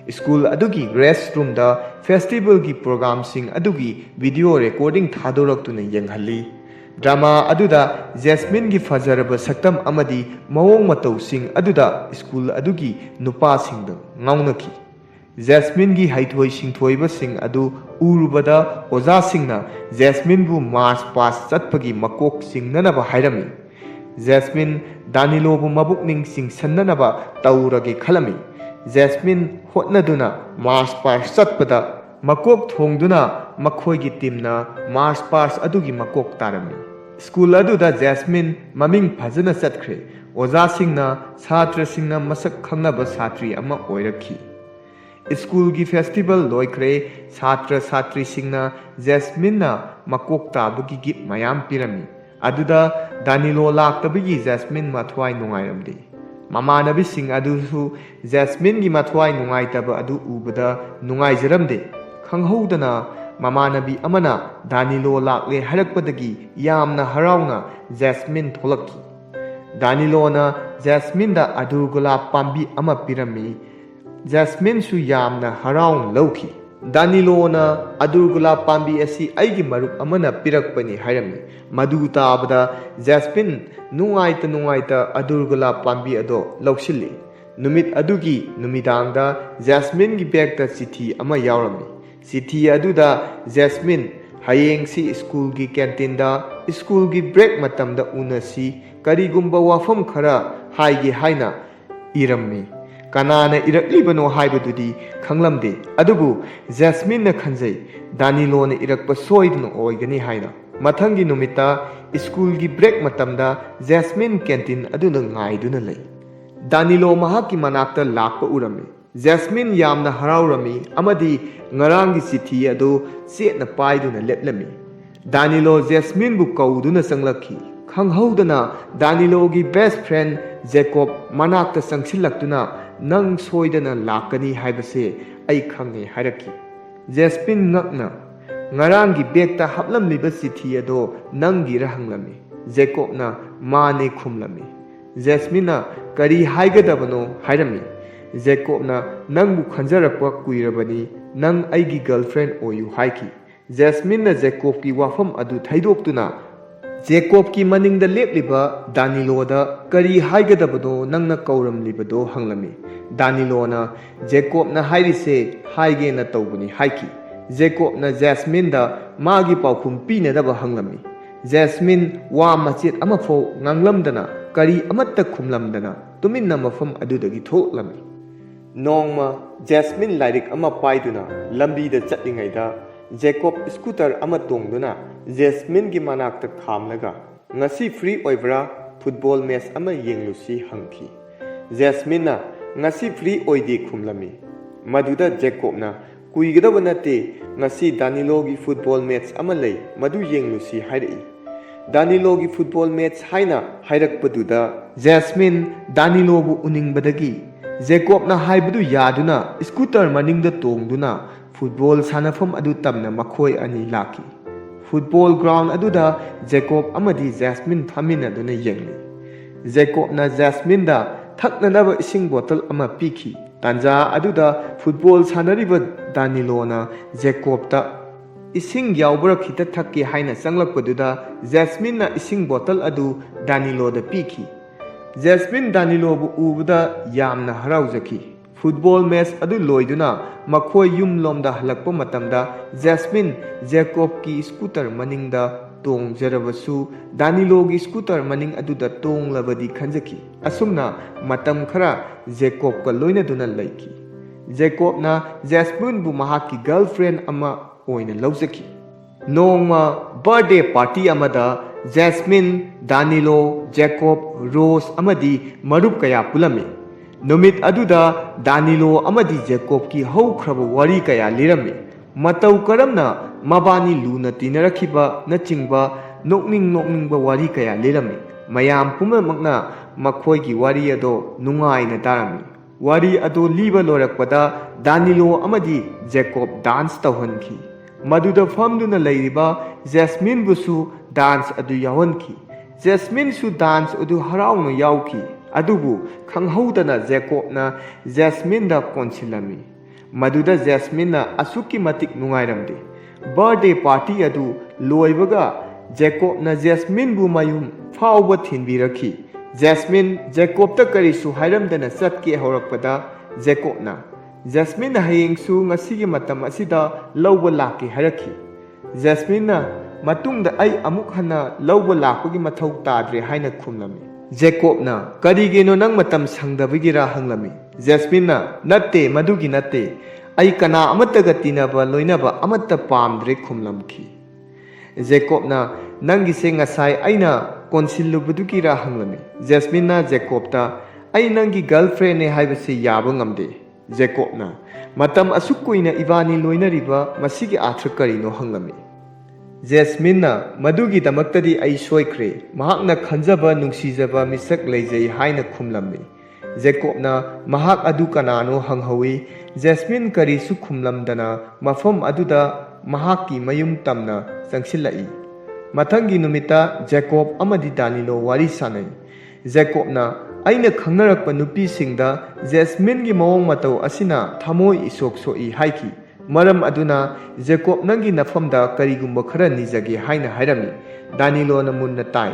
ꯁ꯭ꯀꯨꯜ ꯑꯗꯨꯒꯤ ꯔꯦꯁꯠ ꯔꯨꯝꯗ ꯐꯦꯁꯇꯤꯚꯦꯜꯒꯤ ꯄ꯭ꯔꯣꯒ꯭ꯔꯥꯝꯁꯤꯡ ꯑꯗꯨꯒꯤ ꯚꯤꯗꯤꯑꯣ ꯔꯦꯀꯣꯔꯗꯤꯡ ꯊꯥꯗꯣꯔꯛꯇꯨꯅ ꯌꯦꯡꯍꯜꯂꯤ꯫ ꯗ꯭ꯔꯃꯥ ꯑꯗꯨꯗ ꯖꯦꯁꯃꯤꯟꯒꯤ ꯐꯖꯔꯕ ꯁꯛꯇꯝ ꯑꯃꯗꯤ ꯃꯑꯣꯡ ꯃꯇꯧꯁꯤꯡ ꯑꯗꯨꯗ ꯁ꯭ꯀꯨꯜ ꯑꯗꯨꯒꯤ ꯅꯨꯄꯥꯁꯤꯡꯗ ꯉꯥꯎꯅꯈꯤ꯫ ꯖꯦꯁꯃꯤꯟꯒꯤ ꯍꯩꯊꯣꯏ ꯁꯤꯡꯊꯣꯏꯕꯁꯤꯡ ꯑꯗꯨ ꯎꯔꯨꯕꯗ ꯑꯣꯖꯥꯁꯤꯡꯅ ꯖꯦꯁꯃꯤꯟꯕꯨ ꯃꯥꯔꯆ ꯄꯥꯁ ꯆꯠꯄꯒꯤ ꯃꯀꯣꯛ ꯆꯤꯡꯅꯅꯕ ꯍꯥꯏꯔꯝꯃꯤ꯫ ꯖꯦꯁꯃꯤꯟ ꯗꯥꯅꯤꯂꯣꯕꯨ ꯃꯕꯨꯛꯅꯤꯡ ꯆꯤꯡꯁꯤꯟꯅꯅꯕ ꯇꯧꯔꯒꯦ ꯈꯜꯂꯝꯃꯤ꯫ ꯖꯦꯁꯃꯤꯟ ꯍꯣꯠꯅꯗꯨꯅ ꯃꯥꯔꯆ ꯄꯥꯁ ꯆꯠꯄꯗ ꯃꯀꯣꯛ ꯊꯣꯡꯗꯨꯅ ꯃꯈꯣꯏꯒꯤ ꯇꯤꯝꯅ ꯃꯥꯔꯆ ꯄꯥꯁ ꯑꯗꯨꯒꯤ ꯃꯀꯣꯛ ꯇꯥꯔꯝꯃꯤ꯫ ꯁ꯭ꯀꯨꯜ ꯑꯗꯨꯗ ꯖꯦꯁꯃꯤꯟ ꯃꯃꯤꯡ ꯐꯖꯅ ꯆꯠꯈ꯭ꯔꯦ꯫ ꯑꯣꯖꯥꯁꯤꯡꯅ ꯁꯥꯇ꯭ꯔꯁꯤꯡꯅ ꯃꯁꯛ ꯈꯪꯅꯕ ꯁꯥꯇ꯭ꯔꯤ ꯑꯃ ꯑꯣꯏꯔꯛꯈꯤ꯫ ꯁ꯭ꯀꯨꯜꯒꯤ ꯐꯦꯁꯇꯤꯚꯦꯜ ꯂꯣꯏꯈ꯭ꯔꯦ꯫ ꯁꯥꯇ꯭ꯔ ꯁꯥꯇ꯭ꯔꯤꯁꯤꯡꯅ ꯖꯦꯁꯃꯤꯟꯅ ꯃꯀꯣꯛ ꯇꯥꯕꯒꯤ ꯒꯤꯐ ꯃꯌꯥꯝ ꯄꯤꯔꯝꯃꯤ꯫ ꯑꯗꯨꯗ ꯗꯥꯅꯤꯂꯣ ꯂꯥꯛꯇꯕꯒꯤ ꯖꯦꯁꯃꯤꯟ ꯃꯊ꯭ꯋꯥꯏ ꯅꯨꯡꯉꯥꯏꯔꯝꯗꯦ꯫ ꯃꯃꯥꯟꯅꯕꯤꯁꯤꯡ ꯑꯗꯨꯁꯨ ꯖꯦꯁꯃꯤꯟꯒꯤ ꯃꯊ꯭ꯋꯥꯏ ꯅꯨꯡꯉꯥꯏꯇꯕ ꯑꯗꯨ ꯎꯕꯗ ꯅꯨꯡꯉꯥꯏꯖꯔꯝꯗꯦ꯫ ꯈꯪꯍꯧꯗꯅ ꯃꯃꯥꯟꯅꯕꯤ ꯑꯃꯅ ꯗꯥꯅꯤꯂꯣ ꯂꯥꯛꯂꯦ ꯍꯥꯏꯔꯛꯄꯗꯒꯤ ꯌꯥꯝꯅ ꯍꯔꯥꯎꯅ ꯖꯦꯁꯃꯤꯟ ꯊꯣꯛꯂꯛꯈꯤ꯫ ꯗꯥꯅꯤꯂꯣꯅ ꯖꯦꯁꯃꯤꯟꯗ ꯑꯗꯨꯔ ꯒꯨꯂꯥꯞ ꯄꯥꯝꯕꯤ ꯑꯃ ꯄꯤꯔꯝꯃꯤ꯫ ꯖꯦꯁꯃꯤꯟꯁꯨ ꯌꯥꯝꯅ ꯍꯔꯥꯎꯅ ꯂꯧꯈꯤ꯫ ꯗꯥꯅꯤꯂꯣꯅ ꯑꯗꯨꯔ ꯒꯨꯂꯥꯞ ꯄꯥꯝꯕꯤ ꯑꯁꯤ ꯑꯩꯒꯤ ꯃꯔꯨꯞ ꯑꯃꯅ ꯄꯤꯔꯛꯄꯅꯤ ꯍꯥꯏꯔꯝꯃꯤ꯫ ꯃꯗꯨ తాꯕꯗ ꯖꯦꯁꯃꯤꯟ ꯅꯨꯡꯉꯥꯏꯇ ꯑꯗꯨꯔ ꯒꯨꯂꯥꯞ ꯄꯥꯝꯕꯤ ꯑꯗꯣ ꯂꯧꯁꯤꯜꯂꯤ꯫ ꯅꯨꯃꯤꯠ ꯑꯗꯨꯒꯤ ꯅꯨꯃꯤꯗꯥꯡꯗ ꯖꯦꯁꯃꯤꯟꯒꯤ ꯕꯦꯒꯇ ꯆꯤꯊꯤ ꯑꯃ ꯌꯥꯎꯔꯝꯃꯤ꯫ ꯆꯤꯊꯤ ꯑꯗꯨꯗ ꯖꯦꯁꯃꯤꯟ, ꯍꯌꯦꯡꯁꯤ ꯁ꯭ꯀꯨꯜꯒꯤ ꯀꯦꯟꯇꯤꯟꯗ ꯁ꯭ꯀꯨꯜꯒꯤ ꯕ꯭ꯔꯦꯛ ꯃꯇꯝꯗ ꯎꯅꯁꯤ, ꯀꯔꯤꯒꯨꯝꯕ ꯋꯥꯐꯝ ꯈꯔ ꯍꯥꯏꯒꯦ ꯍꯥꯏꯅ ꯏꯔꯝꯃꯤ꯫ ꯀꯅꯥꯅ ꯏꯔꯛꯂꯤꯕꯅꯣ ꯍꯥꯏꯕꯗꯨꯗꯤ ꯈꯪꯂꯝꯗꯦ꯫ ꯑꯗꯨꯕꯨ ꯖꯦꯁꯃꯤꯟꯅ ꯈꯟꯖꯩ ꯗꯥꯅꯤꯂꯣꯅ ꯏꯔꯛꯄ ꯁꯣꯏꯗꯅ ꯑꯣꯏꯒꯅꯤ ꯍꯥꯏꯅ꯫ ꯃꯊꯪꯒꯤ ꯅꯨꯃꯤꯠꯇ ꯁ꯭ꯀꯨꯜꯒꯤ ꯕ꯭ꯔꯦꯛ ꯃꯇꯝꯗ ꯖꯦꯁꯃꯤꯟ ꯀꯦꯟꯇꯤꯟ ꯑꯗꯨꯗ ꯉꯥꯏꯗꯨꯅ ꯂꯩ꯫ ꯗꯥꯅꯤꯂꯣ ꯃꯍꯥꯛꯀꯤ ꯃꯅꯥꯛꯇ ꯂꯥꯛꯄ ꯎꯔꯝꯃꯤ꯫ ꯖꯦꯁꯃꯤꯟ ꯌꯥꯝꯅ ꯍꯔꯥꯎꯔꯝꯃꯤ ꯑꯃꯗꯤ ꯉꯔꯥꯡꯒꯤ ꯆꯤꯊꯤ ꯑꯗꯨ ꯆꯦꯠꯅ ꯄꯥꯏꯗꯨꯅ ꯂꯦꯞꯂꯝꯃꯤ꯫ ꯗꯥꯅꯤꯂꯣ ꯖꯦꯁꯃꯤꯟꯕꯨ ꯀꯧꯗꯨꯅ ꯆꯪꯂꯛꯈꯤ꯫ ꯈꯪꯍꯧꯗꯅ ꯗꯥꯅꯤꯂꯣꯒꯤ ꯕꯦꯁꯠ ꯐ꯭ꯔꯦꯟ ꯖꯦꯀꯣꯕ ꯃꯅꯥꯛꯇ ꯆꯪꯁꯤꯜꯂꯛꯇꯨꯅ ꯅꯪ ꯁꯣꯏꯗꯅ ꯂꯥꯛꯀꯅꯤ ꯍꯥꯏꯕꯁꯦ ꯑꯩ ꯈꯪꯉꯦ ꯍꯥꯏꯔꯛꯈꯤ꯫ ꯖꯦꯁꯃꯤꯟ ꯉꯛꯅ ꯉꯔꯥꯡꯒꯤ ꯕꯦꯒꯇ ꯍꯥꯞꯂꯝꯂꯤꯕ ꯆꯤꯊꯤ ꯑꯗꯣ ꯅꯪꯒꯤꯔ ꯍꯪꯂꯝꯃꯤ꯫ ꯖꯦꯀꯣꯕꯅ ꯃꯥꯅꯦ ꯈꯨꯝꯂꯝꯃꯤ꯫ ꯖꯦꯁꯃꯤꯟꯅ ꯀꯔꯤ ꯍꯥꯏꯒꯗꯕꯅꯣ ꯍꯥꯏꯔꯝꯃꯤ꯫ ꯖꯦꯀꯣꯕꯅ ꯅꯪꯕꯨ ꯈꯟꯖꯔꯛꯄ ꯀꯨꯏꯔꯕꯅꯤ, ꯅꯪ ꯑꯩꯒꯤ ꯒꯔꯜꯐ꯭ꯔꯦꯟ ꯑꯣꯏꯌꯨ ꯍꯥꯏꯈꯤ꯫ ꯖꯦꯁꯃꯤꯟꯅ ꯖꯦꯀꯣꯕꯀꯤ ꯋꯥꯐꯝ ꯑꯗꯨ ꯊꯩꯗꯣꯛꯇꯨꯅ ꯖꯦꯀꯣꯕꯀꯤ ꯃꯅꯤꯡꯗ ꯂꯦꯞꯂꯤꯕ ꯗꯥꯅꯤꯂꯣꯗ ꯀꯔꯤ ꯍꯥꯏꯒꯗꯕꯅꯣ ꯅꯪꯅ ꯀꯧꯔꯝꯂꯤꯕꯗꯣ ꯍꯪꯂꯝꯃꯤ꯫ ꯗꯥꯅꯤꯂꯣꯅ ꯖꯦꯀꯣꯕꯅ ꯍꯥꯏꯔꯤꯁꯦ ꯍꯥꯏꯒꯦꯅ ꯇꯧꯕꯅꯤ ꯍꯥꯏꯈꯤ꯫ ꯖꯦꯀꯣꯕꯅ ꯖꯦꯁꯃꯤꯟꯗ ꯃꯥꯒꯤ ꯄꯥꯎꯈꯨꯝ ꯄꯤꯅꯅꯕ ꯍꯪꯂꯝꯃꯤ꯫ ꯖꯦꯁꯃꯤꯟ ꯋꯥ ꯃꯆꯦꯠ ꯑꯃꯐꯥꯎ ꯉꯥꯡꯂꯝꯗꯅ ꯀꯔꯤ ꯑꯃꯠꯇ ꯈꯨꯝꯂꯝꯗꯅ ꯇꯨꯃꯤꯟꯅ ꯃꯐꯝ ꯑꯗꯨꯗꯒꯤ ꯊꯣꯛꯂꯝꯃꯤ꯫ ꯅꯣꯡꯃ ꯖꯦꯁꯃꯤꯟ ꯂꯥꯏꯔꯤꯛ ꯑꯃ ꯄꯥꯏꯗꯨꯅ ꯂꯝꯕꯤꯗ ꯆꯠꯂꯤꯉꯩꯗ ꯖꯦꯀꯣꯕ ꯁ꯭ꯀꯨꯇꯔ ꯑꯃ ꯇꯣꯡꯗꯨꯅ ꯖꯦꯁꯃꯤꯟꯒꯤ ꯃꯅꯥꯛꯇ ꯈꯥꯝꯂꯒ ꯉꯁꯤ ꯐ꯭ꯔꯤ ꯑꯣꯏꯕ꯭ꯔꯥ, ꯐꯨꯠꯕꯣꯜ ꯃꯦꯆ ꯑꯃ ꯌꯦꯡꯂꯨꯁꯤ ꯍꯪꯈꯤ꯫ ꯖꯦꯁꯃꯤꯟꯅ ꯉꯁꯤ ꯐ꯭ꯔꯤ ꯑꯣꯏꯗꯦ ꯈꯨꯝꯂꯝꯃꯤ꯫ ꯃꯗꯨꯗ ꯖꯦꯀꯣꯕꯅ ꯀꯨꯏꯒꯗꯕ ꯅꯠꯇꯦ, ꯉꯁꯤ ꯗꯥꯅꯤꯂꯣꯒꯤ ꯐꯨꯠꯕꯣꯜ ꯃꯦꯆ ꯑꯃ ꯂꯩ, ꯃꯗꯨ ꯌꯦꯡꯂꯨꯁꯤ ꯍꯥꯏꯔꯛꯏ꯫ ꯗꯥꯅꯤꯂꯣꯒꯤ ꯐꯨꯠꯕꯣꯜ ꯃꯦꯆ ꯍꯥꯏꯅ ꯍꯥꯏꯔꯛꯄꯗꯨꯗ ꯖꯦꯁꯃꯤꯟ ꯗꯥꯅꯤꯂꯣꯕꯨ ꯎꯅꯤꯡꯕꯗꯒꯤ ꯖꯦꯀꯣꯕꯅ ꯍꯥꯏꯕꯗꯨ ꯌꯥꯗꯨꯅ ꯁ꯭ꯀꯨꯇꯔ ꯃꯅꯤꯡꯗ ꯇꯣꯡꯗꯨꯅ ꯐꯨꯠꯕꯣꯜ ꯁꯥꯟꯅꯐꯝ ꯑꯗꯨ ꯇꯝꯅ ꯃꯈꯣꯏ ꯑꯅꯤ ꯂꯥꯛꯈꯤ꯫ ꯐꯨꯠꯕꯣꯜ ꯒ꯭ꯔꯥꯎꯟ ꯑꯗꯨꯗ ꯖꯦꯀꯣꯕ ꯑꯃꯗꯤ ꯖꯦꯁꯃꯤꯟ ꯐꯝꯃꯤꯟꯅꯗꯨꯅ ꯌꯦꯡꯂꯤ꯫ ꯖꯦꯀꯣꯕꯅ ꯖꯦꯁꯃꯤꯟꯗ ꯊꯛꯅꯅꯕ ꯏꯁꯤꯡ ꯕꯣꯇꯜ ꯑꯃ ꯄꯤꯈꯤ꯫ ꯇꯥꯟꯖꯥ ꯑꯗꯨꯗ ꯐꯨꯠꯕꯣꯜ ꯁꯥꯟꯅꯔꯤꯕ ꯗꯥꯅꯤꯂꯣꯅ ꯖꯦꯀꯣꯕꯇ ꯏꯁꯤꯡ ꯌꯥꯎꯕ꯭ꯔꯥ ꯈꯤꯇ ꯊꯛꯀꯦ ꯍꯥꯏꯅ ꯆꯪꯂꯛꯄꯗꯨꯗ ꯖꯦꯁꯃꯤꯟꯅ ꯏꯁꯤꯡ ꯕꯣꯇꯜ ꯑꯗꯨ ꯗꯥꯅꯤꯂꯣꯗ ꯄꯤꯈꯤ꯫ ꯖꯦꯁꯃꯤꯟ ꯗꯥꯅꯤꯂꯣꯕꯨ ꯎꯕꯗ ꯌꯥꯝꯅ ꯍꯔꯥꯎꯖꯈꯤ꯫ ꯐꯨꯠꯕꯣꯜ ꯃꯦꯆ ꯑꯗꯨ ꯂꯣꯏꯗꯨꯅ ꯃꯈꯣꯏ ꯌꯨꯝꯂꯣꯝꯗ ꯍꯜꯂꯛꯄ ꯃꯇꯝꯗ ꯖꯦꯁꯃꯤꯟ ꯖꯦꯀꯣꯕꯀꯤ ꯁ꯭ꯀꯨꯇꯔ ꯃꯅꯤꯡꯗ ꯇꯣꯡꯖꯔꯕꯁꯨ ꯗꯥꯅꯤꯂꯣꯒꯤ ꯁ꯭ꯀꯨꯇꯔ ꯃꯅꯤꯡ ꯑꯗꯨꯗ ꯇꯣꯡꯂꯕꯗꯤ ꯈꯟꯖꯈꯤ꯫ ꯑꯁꯨꯝꯅ ꯃꯇꯝ ꯈꯔ ꯖꯦꯀꯣꯕꯀ ꯂꯣꯏꯅꯗꯨꯅ ꯂꯩꯈꯤ꯫ ꯖꯦꯀꯣꯕꯅ ꯖꯦꯁꯃꯤꯟꯕꯨ ꯃꯍꯥꯛꯀꯤ ꯒꯔꯜꯐ꯭ꯔꯦꯟ ꯑꯃ ꯑꯣꯏꯅ ꯂꯧꯖꯈꯤ꯫ ꯅꯣꯡꯃ ꯕꯔꯊꯗꯦ ꯄꯥꯔꯇꯤ ꯑꯃꯗ ꯖꯦꯁꯃꯤꯟ, ꯗꯥꯅꯤꯂꯣ, ꯖꯦꯀꯣꯕ, ꯔꯣꯖ ꯑꯃꯗꯤ ꯃꯔꯨꯞ ꯀꯌా ꯄꯨꯜꯂꯝꯃꯤ꯫ ꯅꯨꯃꯤꯠ ꯑꯗꯨꯗ ꯗꯥꯅꯤꯂꯣ ꯑꯃꯗꯤ ꯖꯦꯀꯣꯕꯀꯤ ꯍꯧꯈ꯭ꯔꯕ ꯋꯥꯔꯤ ꯀꯌꯥ ꯂꯤꯔꯝꯃꯤ꯫ ꯃꯇꯧ ꯀꯔꯝꯅ ꯃꯕꯥꯅꯤ ꯂꯨꯅ ꯇꯤꯟꯅꯔꯛꯈꯤꯕꯅꯆꯤꯡꯕ ꯅꯣꯛꯅꯤꯡꯕ ꯋꯥꯔꯤ ꯀꯌꯥ ꯂꯤꯔꯝꯃꯤ꯫ ꯃꯌꯥꯝ ꯄꯨꯝꯅꯃꯛꯅ ꯃꯈꯣꯏꯒꯤ ꯋꯥꯔꯤ ꯑꯗꯣ ꯅꯨꯡꯉꯥꯏꯅ ꯇꯥꯔꯝꯃꯤ꯫ ꯋꯥꯔꯤ ꯑꯗꯨ ꯂꯤꯕ ꯂꯣꯏꯔꯛꯄꯗ ꯗꯥꯅꯤꯂꯣ ꯑꯃꯗꯤ ꯖꯦꯀꯣꯕ ꯗꯥꯟꯁ ꯇꯧꯍꯟꯈꯤ꯫ ꯃꯗꯨꯗ ꯐꯝꯗꯨꯅ ꯂꯩꯔꯤꯕ ꯖꯦꯁꯃꯤꯟꯕꯨꯁꯨ ꯗꯥꯟꯁ ꯑꯗꯨ ꯌꯥꯎꯍꯟꯈꯤ꯫ ꯖꯦꯁꯃꯤꯟꯁꯨ ꯗꯥꯟꯁ ꯑꯗꯨ ꯍꯔꯥꯎꯅ ꯌꯥꯎꯈꯤ, ꯑꯗꯨꯕꯨ ꯈꯪꯍꯧꯗꯅ ꯖꯦꯀꯣꯕꯅ ꯖꯦꯁꯃꯤꯟꯗ ꯀꯣꯟꯁꯤꯜꯂꯝꯃꯤ꯫ ꯃꯗꯨꯗ ꯖꯦꯁꯃꯤꯟꯅ ꯑꯁꯨꯛꯀꯤ ꯃꯇꯤꯛ ꯅꯨꯡꯉꯥꯏꯔꯝꯗꯦ꯫ ꯕꯔꯊꯗꯦ ꯄꯥꯔꯇꯤ ꯑꯗꯨ ꯂꯣꯏꯕꯒ ꯖꯦꯀꯣꯕꯅ ꯖꯦꯁꯃꯤꯟꯕꯨ ꯃꯌꯨꯝ ꯐꯥꯎꯕ ꯊꯤꯟꯕꯤꯔꯛꯈꯤ꯫ ꯖꯦꯁꯃꯤꯟ ꯖꯦꯀꯣꯕꯇ ꯀꯔꯤꯁꯨ ꯍꯥꯏꯔꯝꯗꯅ ꯆꯠꯀꯦ ꯍꯧꯔꯛꯄꯗ ꯖꯦꯀꯣꯕꯅ ꯖꯦꯁꯃꯤꯟꯅ ꯍꯌꯦꯡꯁꯨ ꯉꯁꯤꯒꯤ ꯃꯇꯝ ꯑꯁꯤꯗ ꯂꯧꯕ ꯂꯥꯛꯀꯦ ꯍꯥꯏꯔꯛꯈꯤ꯫ ꯖꯦꯁꯃꯤꯟꯅ ꯃꯇꯨꯡꯗ ꯑꯩ ꯑꯃꯨꯛ ꯍꯟꯅ ꯂꯧꯕ ꯂꯥꯛꯄꯒꯤ ꯃꯊꯧ ꯇꯥꯗ꯭ꯔꯦ ꯍꯥꯏꯅ ꯈꯨꯝꯂꯝꯃꯤ꯫ ꯖꯦꯀꯣꯕꯅ ꯀꯔꯤꯒꯤꯅꯣ ꯅꯪ ꯃꯇꯝ ꯁꯪꯗꯕꯒꯤꯔ ꯍꯪꯂꯝꯃꯤ꯫ ꯖꯦꯁꯃꯤꯟꯅ ꯅꯠꯇꯦ, ꯃꯗꯨꯒꯤ ꯅꯠꯇꯦ, ꯑꯩ ꯀꯅꯥ ꯑꯃꯠꯇꯒ ꯇꯤꯟꯅꯕ ꯂꯣꯏꯅꯕ ꯑꯃꯠꯇ ꯄꯥꯝꯗ꯭ꯔꯦ ꯈꯨꯝꯂꯝꯈꯤ꯫ ꯖꯦꯀꯣꯕꯅ ꯅꯪꯒꯤꯁꯦ ꯉꯁꯥꯏ ꯑꯩꯅ ꯀꯣꯟꯁꯤꯜꯂꯨꯕꯗꯨꯒꯤꯔ ꯍꯪꯂꯝꯃꯤ꯫ ꯖꯦꯁꯃꯤꯟꯅ ꯖꯦꯀꯣꯕꯇ ꯑꯩ ꯅꯪꯒꯤ ꯒꯔꯜꯐ꯭ꯔꯦꯟꯅꯦ ꯍꯥꯏꯕꯁꯤ ꯌꯥꯕ ꯉꯝꯗꯦ꯫ ꯖꯦꯀꯣꯕꯅ ꯃꯇꯝ ꯑꯁꯨꯛ ꯀꯨꯏꯅ ꯏꯕꯥꯅꯤ ꯂꯣꯏꯅꯔꯤꯕ ꯃꯁꯤꯒꯤ ꯑꯥꯔꯊ ꯀꯔꯤꯅꯣ ꯍꯪꯂꯝꯃꯤ꯫ ꯖꯦꯁꯃꯤꯟꯅ ꯃꯗꯨꯒꯤꯗꯃꯛꯇꯗꯤ ꯑꯩ ꯁꯣꯏꯈ꯭ꯔꯦ, ꯃꯍꯥꯛꯅ ꯈꯟꯖꯕ ꯅꯨꯡꯁꯤꯖꯕ ꯃꯤꯁꯛ ꯂꯩꯖꯩ ꯍꯥꯏꯅ ꯈꯨꯝꯂꯝꯃꯤ꯫ ꯖꯦꯀꯣꯕꯅ ꯃꯍꯥꯛ ꯑꯗꯨ ꯀꯅꯥꯅꯣ ꯍꯪꯍꯧꯏ꯫ ꯖꯦꯁꯃꯤꯟ ꯀꯔꯤꯁꯨ ꯈꯨꯝꯂꯝꯗꯅ ꯃꯐꯝ ꯑꯗꯨꯗ ꯃꯍꯥꯛꯀꯤ ꯃꯌꯨꯝ ꯇꯝꯅ ꯆꯪꯁꯤꯜꯂꯛꯏ꯫ ꯃꯊꯪꯒꯤ ꯅꯨꯃꯤꯠꯇ ꯖꯦꯀꯣꯕ ꯑꯃꯗꯤ ꯗꯥꯅꯤꯂꯣ ꯋꯥꯔꯤ ꯁꯥꯅꯩ꯫ ꯖꯦꯀꯣꯕꯅ ꯑꯩꯅ ꯈꯪꯅꯔꯛꯄ ꯅꯨꯄꯤꯁꯤꯡꯗ ꯖꯦꯁꯃꯤꯟꯒꯤ ꯃꯑꯣꯡ ꯃꯇꯧ ꯑꯁꯤꯅ ꯊꯃꯣꯏ ꯏꯁꯣꯛ ꯁꯣꯛꯏ ꯍꯥꯏꯈꯤ꯫ ꯃꯔꯝ ꯑꯗꯨꯅ ꯖꯦꯀꯣꯕ ꯅꯪꯒꯤ ꯅꯐꯝꯗ ꯀꯔꯤꯒꯨꯝꯕ ꯈꯔ ꯅꯤꯖꯒꯦ ꯍꯥꯏꯅ ꯍꯥꯏꯔꯝꯃꯤ꯫ ꯗꯥꯅꯤꯂꯣꯅ ꯃꯨꯟꯅ ꯇꯥꯏ꯫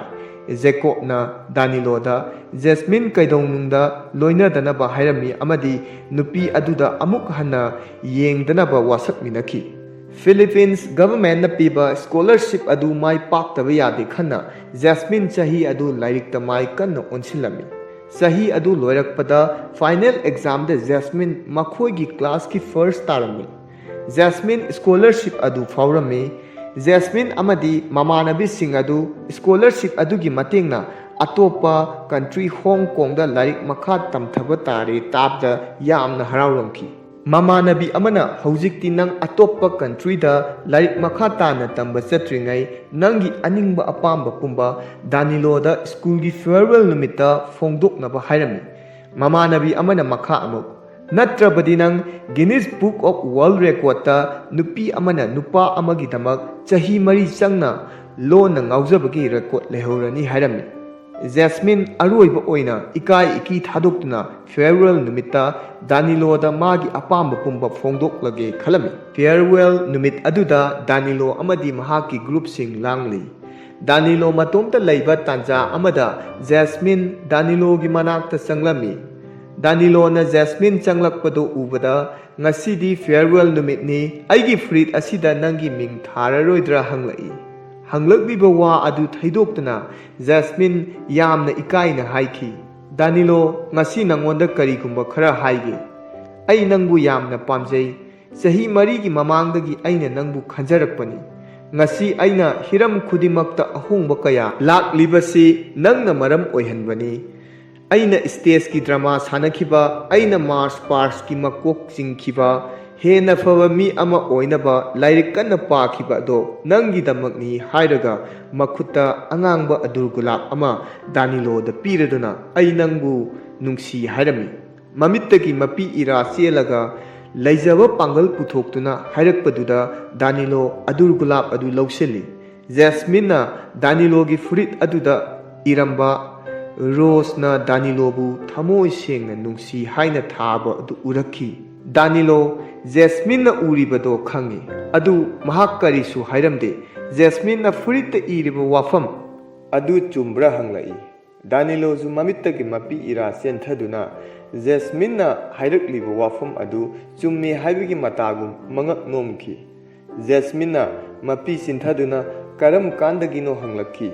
ꯖꯦꯀꯣꯕꯅ ꯗꯥꯅꯤꯂꯣꯗ ꯖꯦꯁꯃꯤꯟ ꯀꯩꯗꯧꯅꯨꯡꯗ ꯂꯣꯏꯅꯗꯅꯕ ꯍꯥꯏꯔꯝꯃꯤ ꯑꯃꯗꯤ ꯅꯨꯄꯤ ꯑꯗꯨꯗ ꯑꯃꯨꯛ ꯍꯟꯅ ꯌꯦꯡꯗꯅꯕ ꯋꯥꯁꯛꯃꯤꯟꯅꯈꯤ꯫ ꯐꯤꯂꯤꯄꯤꯟꯁ ꯒꯚꯔꯟꯃꯦꯟꯠꯅ ꯄꯤꯕ ꯁ꯭ꯀꯣꯂꯔꯁꯤꯞ ꯑꯗꯨ ꯃꯥꯏ ꯄꯥꯛꯇꯕ ꯌꯥꯗꯦ ꯈꯟꯅ ꯖꯦꯁꯃꯤꯟ ꯆꯍꯤ ꯑꯗꯨ ꯂꯥꯏꯔꯤꯛꯇ ꯃꯥꯏ ꯀꯟꯅ ꯑꯣꯟꯁꯤꯜꯂꯝꯃꯤ꯫ ꯆꯍꯤ ꯑꯗꯨ ꯂꯣꯏꯔꯛꯄꯗ ꯐꯥꯏꯅꯦꯜ ꯑꯦꯛꯖꯥꯝꯗ ꯖꯦꯁꯃꯤꯟ ꯃꯈꯣꯏꯒꯤ ꯀ꯭ꯂꯥꯁꯀꯤ ꯐꯥꯔꯁ ꯇꯥꯔꯝꯃꯤ꯫ ꯖꯦꯁꯃꯤꯟ ꯁ꯭ꯀꯣꯂꯔꯁꯤꯞ ꯑꯗꯨ ꯐꯥꯎꯔꯝꯃꯤ꯫ ꯖꯦꯁꯃꯤꯟ ꯑꯃꯗꯤ ꯃꯃꯥꯟꯅꯕꯤꯁꯤꯡ ꯑꯗꯨ ꯁ꯭ꯀꯣꯂꯔꯁꯤꯞ ꯑꯗꯨꯒꯤ ꯃꯇꯦꯡꯅ ꯑꯇꯣꯞꯄ ꯀꯟꯇ꯭ꯔꯤ ꯍꯣꯡ ꯀꯣꯡꯗ ꯂꯥꯏꯔꯤꯛ ꯃꯈꯥ ꯇꯝꯊꯕ ꯇꯥꯔꯦ ꯇꯥꯕꯗ ꯌꯥꯝꯅ ꯍꯔꯥꯎꯔꯝꯈꯤ꯫ ꯃꯃꯥꯟꯅꯕꯤ ꯑꯃꯅ ꯍꯧꯖꯤꯛꯇꯤ ꯅꯪ ꯑꯇꯣꯞꯄ ꯀꯟꯇ꯭ꯔꯤꯗ ꯂꯥꯏꯔꯤꯛ ꯃꯈꯥ ꯇꯥꯅ ꯇꯝꯕ ꯆꯠꯇ꯭ꯔꯤꯉꯩ ꯅꯪꯒꯤ ꯑꯅꯤꯡꯕ ꯑꯄꯥꯝꯕ ꯄꯨꯝꯕ ꯗꯥꯅꯤꯂꯣꯗ ꯁ꯭ꯀꯨꯜꯒꯤ ꯐꯤꯌꯔꯋꯦꯜ ꯅꯨꯃꯤꯠꯇ ꯐꯣꯡꯗꯣꯛꯅꯕ ꯍꯥꯏꯔꯝꯃꯤ꯫ ꯃꯃꯥꯟꯅꯕꯤ ꯑꯃꯅ ꯃꯈꯥ ꯑꯃꯨꯛ ꯅꯠꯇ꯭ꯔꯕꯗꯤ ꯅꯪ ꯒꯤꯅꯤꯁ ꯕꯨꯛ ꯑꯣꯐ ꯋꯥꯔꯜꯗ ꯔꯦꯀꯣꯔꯗꯇ ꯅꯨꯄꯤ ꯑꯃꯅ ꯅꯨꯄꯥ ꯑꯃꯒꯤꯗꯃꯛ ꯆꯍꯤ 4 ꯆꯪꯅ ꯂꯣꯟꯅ ꯉꯥꯎꯖꯕꯒꯤ ꯔꯦꯀꯣꯔꯗ ꯂꯩꯍꯧꯔꯅꯤ ꯍꯥꯏꯔꯝꯃꯤ꯫ ꯖꯦꯁꯃꯤꯟ ꯑꯔꯣꯏꯕ ꯑꯣꯏꯅ ꯏꯀꯥꯏ ꯏꯀꯤ ꯊꯥꯗꯣꯛꯇꯨꯅ ꯐꯤꯌꯔꯋꯦꯜ ꯅꯨꯃꯤꯠꯇ ꯗꯥꯅꯤꯂꯣꯗ ꯃꯥꯒꯤ ꯑꯄꯥꯝꯕ ꯄꯨꯝꯕ ꯐꯣꯡꯗꯣꯛꯂꯒꯦ ꯈꯜꯂꯝꯃꯤ꯫ ꯐꯤꯌꯔꯋꯦꯜ ꯅꯨꯃꯤꯠ ꯑꯗꯨꯗ ꯗꯥꯅꯤꯂꯣ ꯑꯃꯗꯤ ꯃꯍꯥꯛꯀꯤ ꯒ꯭ꯔꯨꯞꯁꯤꯡ ꯂꯥꯡꯂꯤ꯫ ꯗꯥꯅꯤꯂꯣ ꯃꯇꯣꯝꯇ ꯂꯩꯕ ꯇꯥꯟꯖꯥ ꯑꯃꯗ ꯖꯦꯁꯃꯤꯟ ꯗꯥꯅꯤꯂꯣꯒꯤ ꯃꯅꯥꯛꯇ ꯆꯪꯂꯝꯃꯤ꯫ ꯗꯥꯅꯤꯂꯣꯅ ꯖꯦꯁꯃꯤꯟ ꯆꯪꯂꯛꯄꯗꯨ ꯎꯕꯗ ꯉꯁꯤꯗꯤ ꯐꯤꯌꯔꯋꯦꯜ ꯅꯨꯃꯤꯠꯅꯤ, ꯑꯩꯒꯤ ꯐꯨꯔꯤꯠ ꯑꯁꯤꯗ ꯅꯪꯒꯤ ꯃꯤꯡ ꯊꯥꯔꯔꯣꯏꯗ꯭ꯔꯥ ꯍꯪꯂꯛꯏ꯫ ꯍꯪꯂꯛꯂꯤꯕ ꯋꯥ ꯑꯗꯨ ꯊꯩꯗꯣꯛꯇꯨꯅ ꯖꯦꯁꯃꯤꯟ ꯌꯥꯝꯅ ꯏꯀꯥꯏꯅ ꯍꯥꯏꯈꯤ, ꯗꯥꯅꯤꯂꯣ, ꯉꯁꯤ ꯅꯉꯣꯟꯗ ꯀꯔꯤꯒꯨꯝꯕ ꯈꯔ ꯍꯥꯏꯒꯦ꯫ ꯑꯩ ꯅꯪꯕꯨ ꯌꯥꯝꯅ ꯄꯥꯝꯖꯩ꯫ ꯆꯍꯤ 4ꯒꯤ ꯃꯃꯥꯡꯗꯒꯤ ꯑꯩꯅ ꯅꯪꯕꯨ ꯈꯟꯖꯔꯛꯄꯅꯤ꯫ ꯉꯁꯤ ꯑꯩꯅ ꯍꯤꯔꯝ ꯈꯨꯗꯤꯡꯃꯛꯇ ꯑꯍꯣꯡꯕ ꯀꯌా ꯂꯥꯛꯂꯤꯕꯁꯤ ꯅꯪꯅ ꯃꯔꯝ ꯑꯣꯏꯍꯟꯕꯅꯤ꯫ ꯑꯩꯅ ꯁ꯭ꯇꯦꯖꯀꯤ ꯗ꯭ꯔꯃꯥ ꯁꯥꯟꯅꯈꯤꯕ, ꯑꯩꯅ ꯃꯥꯔꯆ ꯄꯥꯁꯠꯀꯤ ꯃꯀꯣꯛ ꯆꯤꯡꯈꯤꯕ, ꯍꯦꯟꯅ ꯐꯕ ꯃꯤ ꯑꯃ ꯑꯣꯏꯅꯕ ꯂꯥꯏꯔꯤꯛ ꯀꯟꯅ ꯄꯥꯈꯤꯕ ꯑꯗꯣ ꯅꯪꯒꯤꯗꯃꯛꯅꯤ ꯍꯥꯏꯔꯒ ꯃꯈꯨꯠꯇ ꯑꯉꯥꯡꯕ ꯑꯗꯨꯔ ꯒꯨꯂꯥꯞ ꯑꯃ ꯗꯥꯅꯤꯂꯣꯗ ꯄꯤꯔꯗꯨꯅ ꯑꯩ ꯅꯪꯕꯨ ꯅꯨꯡꯁꯤ ꯍꯥꯏꯔꯝꯃꯤ꯫ ꯃꯃꯤꯠꯇꯒꯤ ꯃꯄꯤ ꯏꯔꯥ ꯆꯦꯜꯂꯒ ꯂꯩꯖꯕ ꯄꯥꯡꯒꯜ ꯄꯨꯊꯣꯛꯇꯨꯅ ꯍꯥꯏꯔꯛꯄꯗꯨꯗ ꯗꯥꯅꯤꯂꯣ ꯑꯗꯨꯔ ꯒꯨꯂꯥꯞ ꯑꯗꯨ ꯂꯧꯁꯤꯜꯂꯤ꯫ ꯖꯦꯁꯃꯤꯟꯅ ꯗꯥꯅꯤꯂꯣꯒꯤ ꯐꯨꯔꯤꯠ ꯑꯗꯨꯗ ꯏꯔꯝꯕ ꯔꯣꯁꯅ ꯗꯥꯅꯤꯂꯣꯕꯨ ꯊꯃꯣꯏ ꯁꯦꯡꯅ ꯅꯨꯡꯁꯤ ꯍꯥꯏꯅ ꯊꯥꯕ ꯑꯗꯨ ꯎꯔꯛꯈꯤ꯫ ꯗꯥꯅꯤꯂꯣ ꯖꯦꯁꯃꯤꯟꯅ ꯎꯔꯤꯕꯗꯣ ꯈꯪꯏ, ꯑꯗꯨ ꯃꯍꯥꯛ ꯀꯔꯤꯁꯨ ꯍꯥꯏꯔꯝꯗꯦ꯫ ꯖꯦꯁꯃꯤꯟꯅ ꯐꯨꯔꯤꯠꯇ ꯏꯔꯤꯕ ꯋꯥꯐꯝ ꯑꯗꯨ ꯆꯨꯝꯕ꯭ꯔꯥ ꯍꯪꯂꯛꯏ꯫ ꯗꯥꯅꯤꯂꯣꯁꯨ ꯃꯃꯤꯠꯇꯒꯤ ꯃꯄꯤ ꯏꯔꯥ ꯆꯦꯟꯊꯗꯨꯅ ꯖꯦꯁꯃꯤꯟꯅ ꯍꯥꯏꯔꯛꯂꯤꯕ ꯋꯥꯐꯝ ꯑꯗꯨ ꯆꯨꯝꯃꯤ ꯍꯥꯏꯕꯒꯤ ꯃꯇꯥꯒꯨꯝ ꯃꯉꯛ ꯅꯣꯝꯈꯤ꯫ ꯖꯦꯁꯃꯤꯟꯅ ꯃꯄꯤ ꯆꯤꯟꯊꯗꯨꯅ ꯀꯔꯝ ꯀꯥꯟꯗꯒꯤꯅꯣ ꯍꯪꯂꯛꯈꯤ꯫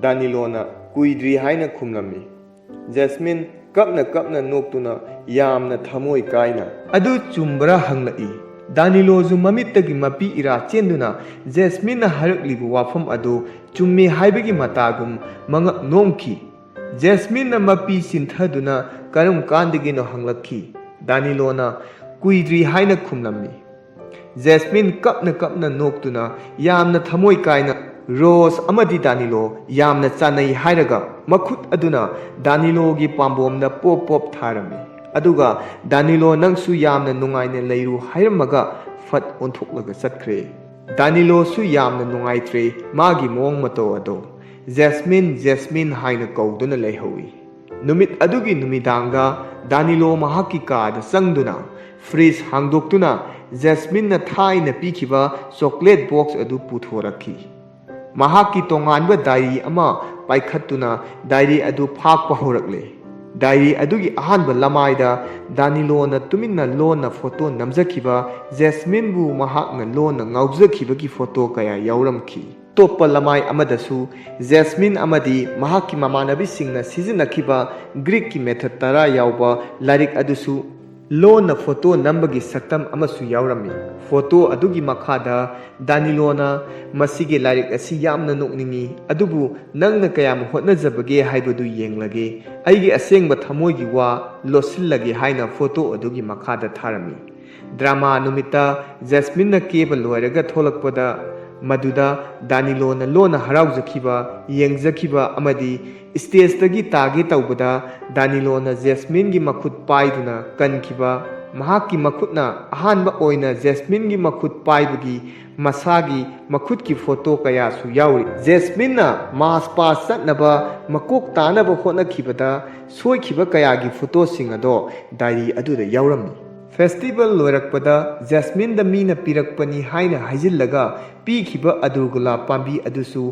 ꯗꯥꯅꯤꯂꯣꯅ ꯀꯨꯏꯗ꯭ꯔꯤ ꯍꯥꯏꯅ ꯈꯨꯝꯂꯝꯃꯤ꯫ ꯖꯦꯁꯃꯤꯟ ꯀꯞꯅ ꯀꯞꯅ ꯅꯣꯛꯇꯨꯅ ꯌꯥꯝꯅ ꯊꯃꯣꯏ ꯀꯥꯏꯅ ꯑꯗꯨ ꯆꯨꯝꯕ꯭ꯔꯥ ꯍꯪꯂꯛꯏ꯫ ꯗꯥꯅꯤꯂꯣꯁꯨ ꯃꯃꯤꯠꯇꯒꯤ ꯃꯄꯤ ꯏꯔꯥ ꯆꯦꯟꯗꯨꯅ ꯖꯦꯁꯃꯤꯟꯅ ꯍꯥꯏꯔꯛꯂꯤꯕ ꯋꯥꯐꯝ ꯑꯗꯨ ꯆꯨꯝꯃꯤ ꯍꯥꯏꯕꯒꯤ ꯃꯇꯥꯒꯨꯝ ꯃꯉꯛ ꯅꯣꯝꯈꯤ꯫ ꯖꯦꯁꯃꯤꯟꯅ ꯃꯄꯤ ꯆꯤꯟꯊꯗꯨꯅ ꯀꯔꯝ ꯀꯥꯟꯗꯒꯤꯅꯣ ꯍꯪꯂꯛꯈꯤ꯫ ꯗꯥꯅꯤꯂꯣꯅ ꯀꯨꯏꯗ꯭ꯔꯤ ꯍꯥꯏꯅ ꯈꯨꯝꯂꯝꯃꯤ꯫ ꯖꯦꯁꯃꯤꯟ ꯀꯞꯅ ꯀꯞꯅ ꯅꯣꯛꯇꯨꯅ ꯌꯥꯝꯅ ꯊꯃꯣꯏ ꯀꯥꯏꯅ ꯔꯣꯁ ꯑꯃꯗꯤ ꯗꯥꯅꯤꯂꯣ ꯌꯥꯝꯅ ꯆꯥꯟꯅꯩ ꯍꯥꯏꯔꯒ ꯃꯈꯨꯠ ꯑꯗꯨꯅ ꯗꯥꯅꯤꯂꯣꯒꯤ ꯄꯥꯝꯕꯣꯝꯗ ꯄꯣꯞ ꯄꯣꯞ ꯊꯥꯔꯝꯃꯤ꯫ ꯑꯗꯨꯒ ꯗꯥꯅꯤꯂꯣ ꯅꯪꯁꯨ ꯌꯥꯝꯅ ꯅꯨꯡꯉꯥꯏꯅ ꯂꯩꯔꯨ ꯍꯥꯏꯔꯝꯃꯒ ꯐꯠ ꯑꯣꯟꯊꯣꯛꯂꯒ ꯆꯠꯈ꯭ꯔꯦ꯫ ꯗꯥꯅꯤꯂꯣꯁꯨ ꯌꯥꯝꯅ ꯅꯨꯡꯉꯥꯏꯇ꯭ꯔꯦ ꯃꯥꯒꯤ ꯃꯑꯣꯡ ꯃꯇꯧ ꯑꯗꯣ ꯖꯦꯁꯃꯤꯟ ꯍꯥꯏꯅ ꯀꯧꯗꯨꯅ ꯂꯩꯍꯧꯏ꯫ ꯅꯨꯃꯤꯠ ꯑꯗꯨꯒꯤ ꯅꯨꯃꯤꯗꯥꯡꯗ ꯗꯥꯅꯤꯂꯣ ꯃꯍꯥꯛꯀꯤ ꯀꯥꯗ ꯆꯪꯗꯨꯅ ꯐ꯭ꯔꯤꯖ ꯍꯥꯡꯗꯣꯛꯇꯨꯅ ꯖꯦꯁꯃꯤꯟꯅ ꯊꯥꯏꯅ ꯄꯤꯈꯤꯕ ꯆꯣꯀ꯭ꯂꯦꯠ ꯕꯣꯛꯁ ꯑꯗꯨ ꯄꯨꯊꯣꯔꯛꯈꯤ꯫ ꯃꯍꯥꯛꯀꯤ ꯇꯣꯉꯥꯟꯕ ꯗꯥꯏꯔꯤ ꯑꯃ ꯄꯥꯏꯈꯠꯇꯨꯅ ꯗꯥꯏꯔꯤ ꯑꯗꯨ ꯐꯥꯛꯄ ꯍꯧꯔꯛꯂꯦ꯫ ꯗꯥꯏꯔꯤ ꯑꯗꯨꯒꯤ ꯑꯍꯥꯟꯕ ꯂꯃꯥꯏꯗ ꯗꯥꯅꯤꯂꯣꯅ ꯇꯨꯃꯤꯟꯅ ꯂꯣꯟꯅ ꯐꯣꯇꯣ ꯅꯝꯖꯈꯤꯕ ꯖꯦꯁꯃꯤꯟꯕꯨ ꯃꯍꯥꯛꯅ ꯂꯣꯟꯅ ꯉꯥꯎꯖꯈꯤꯕꯒꯤ ꯐꯣꯇꯣ ꯀꯌꯥ ꯌꯥꯎꯔꯝꯈꯤ꯫ ꯑꯇꯣꯞꯄ ꯂꯃꯥꯏ ꯑꯃꯗꯁꯨ ꯖꯦꯁꯃꯤꯟ ꯑꯃꯗꯤ ꯃꯍꯥꯛꯀꯤ ꯃꯃꯥꯟꯅꯕꯤꯁꯤꯡꯅ ꯁꯤꯖꯤꯟꯅꯈꯤꯕ ꯒ꯭ꯔꯤꯛꯀꯤ ꯃꯦꯊꯗ 10 ꯌꯥꯎꯕ ꯂꯥꯏꯔꯤꯛ ꯑꯗꯨꯁꯨ ꯂꯣꯟꯅ ꯐꯣꯇꯣ ꯅꯝꯕꯒꯤ ꯁꯛꯇꯝ ꯑꯃꯁꯨ ꯌꯥꯎꯔꯝꯃꯤ꯫ ꯐꯣꯇꯣ ꯑꯗꯨꯒꯤ ꯃꯈꯥꯗ ꯗꯥꯅꯤꯂꯣꯅ "ꯃꯁꯤꯒꯤ ꯂꯥꯏꯔꯤꯛ ꯑꯁꯤ ꯌꯥꯝꯅ ꯅꯣꯛꯅꯤꯡꯉꯤ, ꯑꯗꯨꯕꯨ ꯅꯪꯅ ꯀꯌꯥꯝ ꯍꯣꯠꯅꯖꯕꯒꯦ ꯍꯥꯏꯕꯗꯨ ꯌꯦꯡꯂꯒꯦ, ꯑꯩꯒꯤ ꯑꯁꯦꯡꯕ ꯊꯃꯣꯏꯒꯤ ꯋꯥ ꯂꯣꯠꯁꯤꯜꯂꯒꯦ" ꯍꯥꯏꯅ ꯐꯣꯇꯣ ꯑꯗꯨꯒꯤ ꯃꯈꯥꯗ ꯊꯥꯔꯝꯃꯤ꯫ ꯗ꯭ꯔꯥꯃꯥ ꯅꯨꯃꯤꯠꯇ ꯖꯦꯁꯃꯤꯟꯅ ꯀꯦꯕ ꯂꯣꯏꯔꯒ ꯊꯣꯛꯂꯛꯄꯗ ꯃꯗꯨꯗ ꯗꯥꯅꯤꯂꯣꯅ ꯂꯣꯟꯅ ꯍꯔꯥꯎꯖꯈꯤꯕ, ꯌꯦꯡꯖꯈꯤꯕ ꯑꯃꯗꯤ ꯁ꯭ꯇꯦꯖꯇꯒꯤ ꯇꯥꯒꯦ ꯇꯧꯕꯗ ꯗꯥꯅꯤꯂꯣꯅ ꯖꯦꯁꯃꯤꯟꯒꯤ ꯃꯈꯨꯠ ꯄꯥꯏꯗꯨꯅ ꯀꯟꯈꯤꯕ, ꯃꯍꯥꯛꯀꯤ ꯃꯈꯨꯠꯅ ꯑꯍꯥꯟꯕ ꯑꯣꯏꯅ ꯖꯦꯁꯃꯤꯟꯒꯤ ꯃꯈꯨꯠ ꯄꯥꯏꯕꯒꯤ ꯃꯁꯥꯒꯤ ꯃꯈꯨꯠꯀꯤ ꯐꯣꯇꯣ ꯀꯌꯥꯁꯨ ꯌꯥꯎꯔꯤ꯫ ꯖꯦꯁꯃꯤꯟꯅ ꯃꯥꯔꯆ ꯄꯥꯁ ꯆꯠꯅꯕ ꯃꯀꯣꯛ ꯇꯥꯅꯕ ꯍꯣꯠꯅꯈꯤꯕꯗ ꯁꯣꯏꯈꯤꯕ ꯀꯌꯥꯒꯤ ꯐꯣꯇꯣꯁꯤꯡ ꯑꯗꯣ ꯗꯥꯏꯔꯤ ꯑꯗꯨꯗ ꯌꯥꯎꯔꯝꯃꯤ꯫ ꯐꯦꯁꯇꯤꯚꯦꯜ ꯂꯣꯏꯔꯛꯄꯗ ꯖꯦꯁꯃꯤꯟꯗ ꯃꯤꯅ ꯄꯤꯔꯛꯄꯅꯤ ꯍꯥꯏꯅ ꯍꯥꯏꯖꯤꯜꯂꯒ ꯄꯤꯈꯤꯕ ꯑꯗꯨꯔꯒꯨꯂꯥꯞ ꯄꯥꯝꯕꯤ ꯑꯗꯨꯁꯨ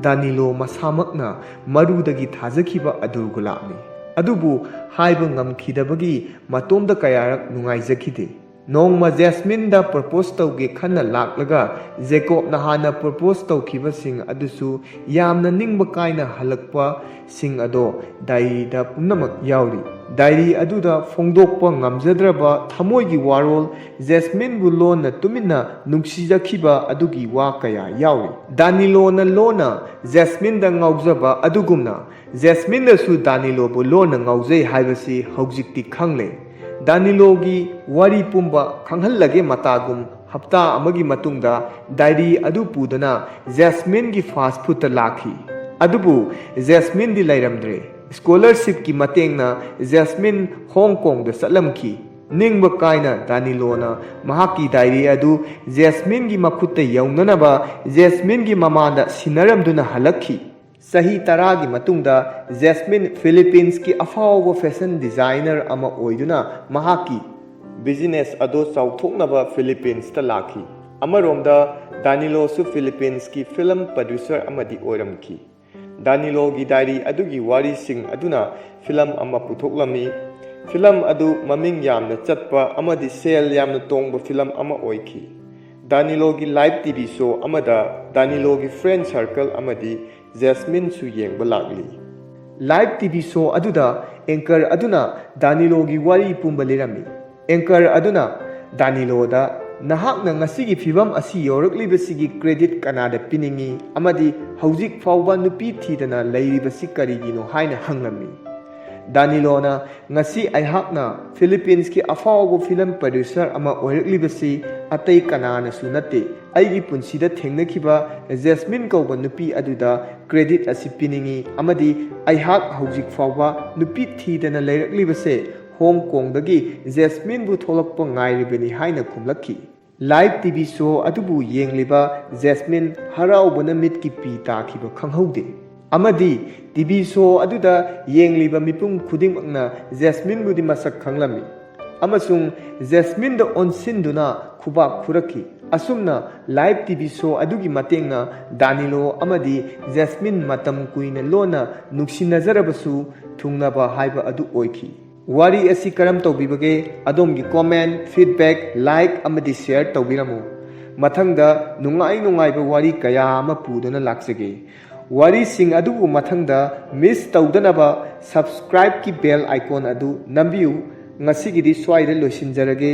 ꯗꯥꯅꯤꯂꯣ ꯃꯁꯥꯃꯛꯅ ꯃꯔꯨꯗꯒꯤ ꯊꯥꯖꯈꯤꯕ ꯑꯗꯨꯔꯒꯨꯂꯥꯞꯅꯤ꯫ ꯑꯗꯨꯕꯨ ꯍꯥꯏꯕ ꯉꯝꯈꯤꯗꯕꯒꯤ ꯃꯇꯣꯝꯗ ꯀꯌꯥꯔꯛ ꯅꯨꯡꯉꯥꯏꯖꯈꯤꯗꯦ꯫ ꯅꯣꯡꯃ ꯖꯦꯁꯃꯤꯟꯗ ꯄ꯭ꯔꯄꯣꯖ ꯇꯧꯒꯦ ꯈꯟꯅ ꯂꯥꯛꯂꯒ ꯖꯦꯀꯣꯕꯅ ꯍꯥꯟꯅ ꯄ꯭ꯔꯄꯣꯖ ꯇꯧꯈꯤꯕꯁꯤꯡ ꯑꯗꯨꯁꯨ ꯌꯥꯝꯅ ꯅꯤꯡꯕ ꯀꯥꯏꯅ ꯍꯜꯂꯛꯄꯁꯤꯡ ꯑꯗꯣ ꯗꯥꯏꯔꯤꯗ ꯄꯨꯝꯅꯃꯛ ꯌꯥꯎꯔꯤ꯫ ꯗꯥꯏꯔꯤ ꯑꯗꯨꯗ ꯐꯣꯡꯗꯣꯛꯄ ꯉꯝꯖꯗ꯭ꯔꯕ ꯊꯃꯣꯏꯒꯤ ꯋꯥꯔꯣꯜ, ꯖꯦꯁꯃꯤꯟꯕꯨ ꯂꯣꯟꯅ ꯇꯨꯃꯤꯟꯅ ꯅꯨꯡꯁꯤꯖꯈꯤꯕ ꯑꯗꯨꯒꯤ ꯋꯥ ꯀꯌꯥ ꯌꯥꯎꯔꯤ꯫ ꯗꯥꯅꯤꯂꯣꯅ ꯂꯣꯟꯅ ꯖꯦꯁꯃꯤꯟꯗ ꯉꯥꯎꯖꯕ ꯑꯗꯨꯒꯨꯝꯅ ꯖꯦꯁꯃꯤꯟꯅꯁꯨ ꯗꯥꯅꯤꯂꯣꯕꯨ ꯂꯣꯟꯅ ꯉꯥꯎꯖꯩ ꯍꯥꯏꯕꯁꯤ ꯍꯧꯖꯤꯛꯇꯤ ꯈꯪꯂꯦ꯫ ꯗꯥꯅꯤꯂꯣꯒꯤ ꯋꯥꯔꯤ ꯄꯨꯝꯕ ꯈꯪꯍꯜꯂꯒꯦ ꯃꯇꯥꯒꯨꯝ ꯍꯞꯇꯥ ꯑꯃꯒꯤ ꯃꯇꯨꯡꯗ ꯗꯥꯏꯔꯤ ꯑꯗꯨ ꯄꯨꯗꯨꯅ ꯖꯦꯁꯃꯤꯟꯒꯤ ꯐꯥꯁꯠ ꯐꯨꯗꯇ ꯂꯥꯛꯈꯤ꯫ ꯑꯗꯨꯕꯨ ꯖꯦꯁꯃꯤꯟꯗꯤ ꯂꯩꯔꯝꯗ꯭ꯔꯦ꯫ ꯁ꯭ꯀꯣꯂꯔꯁꯤꯞꯀꯤ ꯃꯇꯦꯡꯅ ꯖꯦꯁꯃꯤꯟ ꯍꯣꯡꯀꯣꯡꯗ ꯆꯠꯂꯝꯈꯤ꯫ ꯅꯤꯡꯕ ꯀꯥꯏꯅ ꯗꯥꯅꯤꯂꯣꯅ ꯃꯍꯥꯛꯀꯤ ꯗꯥꯏꯔꯤ ꯑꯗꯨ ꯖꯦꯁꯃꯤꯟꯒꯤ ꯃꯈꯨꯠꯇ ꯌꯧꯅꯅꯕ ꯖꯦꯁꯃꯤꯟꯒꯤ ꯃꯃꯥꯡꯗ ꯁꯤꯟꯅꯔꯝꯗꯨꯅ ꯍꯜꯂꯛꯈꯤ꯫ ꯆꯍꯤ 10ꯒꯤ ꯃꯇꯨꯡꯗ ꯖꯦꯁꯃꯤꯟ ꯐꯤꯂꯤꯄꯤꯟꯁꯀꯤ ꯑꯐꯥꯎꯕ ꯐꯦꯁꯟ ꯗꯤꯖꯥꯏꯅꯔ ꯑꯃ ꯑꯣꯏꯗꯨꯅ ꯃꯍꯥꯛꯀꯤ ꯕꯤꯖꯤꯅꯦꯁ ꯑꯗꯨ ꯆꯥꯎꯊꯣꯛꯅꯕ ꯐꯤꯂꯤꯄꯤꯟꯁꯇ ꯂꯥꯛꯈꯤ꯫ ꯑꯃꯔꯣꯝꯗ ꯗꯥꯅꯤꯂꯣꯁꯨ ꯐꯤꯂꯤꯄꯤꯟꯁꯀꯤ ꯐꯤꯜꯝ ꯄ꯭ꯔꯣꯗ꯭ꯌꯨꯁꯔ ꯑꯃꯗꯤ ꯑꯣꯏꯔꯝꯈꯤ꯫ ꯗꯥꯅꯤꯂꯣꯒꯤ ꯗꯥꯏꯔꯤ ꯑꯗꯨꯒꯤ ꯋꯥꯔꯤꯁꯤꯡ ꯑꯗꯨꯅ ꯐꯤꯜꯝ ꯑꯃ ꯄꯨꯊꯣꯛꯂꯝꯃꯤ꯫ ꯐꯤꯜꯝ ꯑꯗꯨ ꯃꯃꯤꯡ ꯌꯥꯝꯅ ꯆꯠꯄ ꯑꯃꯗꯤ ꯁꯦꯜ ꯌꯥꯝꯅ ꯇꯣꯡꯕ ꯐꯤꯜꯝ ꯑꯃ ꯑꯣꯏꯈꯤ꯫ ꯗꯥꯅꯤꯂꯣꯒꯤ ꯂꯥꯏꯚ ꯇꯤꯚꯤ ꯁꯣ ꯑꯃꯗ ꯗꯥꯅꯤꯂꯣꯒꯤ ꯐ꯭ꯔꯦꯟ ꯁꯔꯀꯜ ꯑꯃꯗꯤ ꯖꯦꯁꯃꯤꯟꯁꯨ ꯌꯦꯡꯕ ꯂꯥꯛꯂꯤ꯫ ꯂꯥꯏꯚ ꯇꯤꯚꯤ ꯁꯣ ꯑꯗꯨꯗ ꯑꯦꯡꯀꯔ ꯑꯗꯨꯅ ꯗꯥꯅꯤꯂꯣꯒꯤ ꯋꯥꯔꯤ ꯄꯨꯝꯕ ꯂꯤꯔꯝꯃꯤ꯫ ꯑꯦꯡꯀꯔ ꯑꯗꯨꯅ ꯗꯥꯅꯤꯂꯣꯗ "ꯅꯍꯥꯛꯅ ꯉꯁꯤꯒꯤ ꯐꯤꯚꯝ ꯑꯁꯤ ꯌꯧꯔꯛꯂꯤꯕꯁꯤꯒꯤ ꯀ꯭ꯔꯦꯗꯤꯠ ꯀꯅꯥꯗ ꯄꯤꯅꯤꯡꯏ ꯑꯃꯗꯤ ꯍꯧꯖꯤꯛ ꯐꯥꯎꯕ ꯅꯨꯄꯤ ꯊꯤꯗꯅ ꯂꯩꯔꯤꯕꯁꯤ ꯀꯔꯤꯒꯤꯅꯣ?" ꯍꯥꯏꯅ ꯍꯪꯂꯝꯃꯤ꯫ ꯗꯥꯅꯤꯂꯣꯅ "ꯉꯁꯤ ꯑꯩꯍꯥꯛꯅ ꯐꯤꯂꯤꯄꯤꯟꯁꯀꯤ ꯑꯐꯥꯎꯕ ꯐꯤꯜꯝ ꯄ꯭ꯔꯣꯗ꯭ꯌꯨꯁꯔ ꯑꯃ ꯑꯣꯏꯔꯛꯂꯤꯕꯁꯤ ꯑꯇꯩ ꯀꯅꯥꯅꯁꯨ ꯅꯠꯇꯦ, ꯑꯩꯒꯤ ꯄꯨꯟꯁꯤꯗ ꯊꯦꯡꯅꯈꯤꯕ ꯖꯦꯁꯃꯤꯟ ꯀꯧꯕ ꯅꯨꯄꯤ ꯑꯗꯨꯗ ꯀ꯭ꯔꯦꯗꯤꯠ ꯑꯁꯤ ꯄꯤꯅꯤꯡꯏ ꯑꯃꯗꯤ ꯑꯩꯍꯥꯛ ꯍꯧꯖꯤꯛ ꯐꯥꯎꯕ ꯅꯨꯄꯤ ꯊꯤꯗꯅ ꯂꯩꯔꯛꯂꯤꯕꯁꯦ ꯍꯣꯡꯀꯣꯡꯗꯒꯤ ꯖꯦꯁꯃꯤꯟꯕꯨ ꯊꯣꯛꯂꯛꯄ ꯉꯥꯏꯔꯤꯕꯅꯤ" ꯍꯥꯏꯅ ꯈꯨꯝꯂꯛꯈꯤ꯫ ꯂꯥꯏꯚ ꯇꯤꯚꯤ ꯁꯣ ꯑꯗꯨꯕꯨ ꯌꯦꯡꯂꯤꯕ ꯖꯦꯁꯃꯤꯟ ꯍꯔꯥꯎꯕꯅ ꯃꯤꯠꯀꯤ ꯄꯤ ꯇꯥꯈꯤꯕ ꯈꯪꯍꯧꯗꯦ꯫ ꯑꯃꯗꯤ ꯇꯤꯚꯤ ꯁꯣ ꯑꯗꯨꯗ ꯌꯦꯡꯂꯤꯕ ꯃꯤꯄꯨꯝ ꯈꯨꯗꯤꯡꯃꯛꯅ ꯖꯦꯁꯃꯤꯟꯕꯨꯗꯤ ꯃꯁꯛ ꯈꯪꯂꯝꯃꯤ ꯑꯃꯁꯨꯡ ꯖꯦꯁꯃꯤꯟꯗ ꯑꯣꯟꯁꯤꯟꯗꯨꯅ ꯈꯨꯕꯥꯛ ꯈꯨꯔꯛꯈꯤ꯫ ꯑꯁꯨꯝꯅ ꯂꯥꯏꯚ ꯇꯤꯚꯤ ꯁꯣ ꯑꯗꯨꯒꯤ ꯃꯇꯦꯡꯅ ꯗꯥꯅꯤꯂꯣ ꯑꯃꯗꯤ ꯖꯦꯁꯃꯤꯟ ꯃꯇꯝ ꯀꯨꯏꯅ ꯂꯣꯟꯅ ꯅꯨꯡꯁꯤꯅꯖꯔꯕꯁꯨ ꯊꯨꯡꯅꯕ ꯍꯥꯏꯕ ꯑꯗꯨ ꯑꯣꯏꯈꯤ꯫ ꯋꯥꯔꯤ ꯑꯁꯤ ꯀꯔꯝ ꯇꯧꯕꯤꯕꯒꯦ? ꯑꯗꯣꯝꯒꯤ ꯀꯣꯃꯦꯟꯠ, ꯐꯤꯗꯕꯦꯛ, ꯂꯥꯏꯛ ꯑꯃꯗꯤ ꯁꯦꯌꯔ ꯇꯧꯕꯤꯔꯝꯃꯨ꯫ ꯃꯊꯪꯗ ꯅꯨꯡꯉꯥꯏ-ꯅꯨꯡꯉꯥꯏꯕ ꯋꯥꯔꯤ ꯀꯌꯥ ꯑꯃ ꯄꯨꯗꯨꯅ ꯂꯥꯛꯆꯒꯦ꯫ ꯋꯥꯔꯤꯁꯤꯡ ꯑꯗꯨꯕꯨ ꯃꯊꯪꯗ ꯃꯤꯁ ꯇꯧꯗꯅꯕ ꯁꯕꯁꯀ꯭ꯔꯥꯏꯕꯀꯤ ꯕꯦꯜ ꯑꯥꯏꯀꯣꯟ ꯑꯗꯨ ꯅꯝꯕꯤꯌꯨ꯫ ꯉꯁꯤꯒꯤꯗꯤ ꯁ꯭ꯋꯥꯏꯗ ꯂꯣꯏꯁꯤꯟꯖꯔꯒꯦ꯫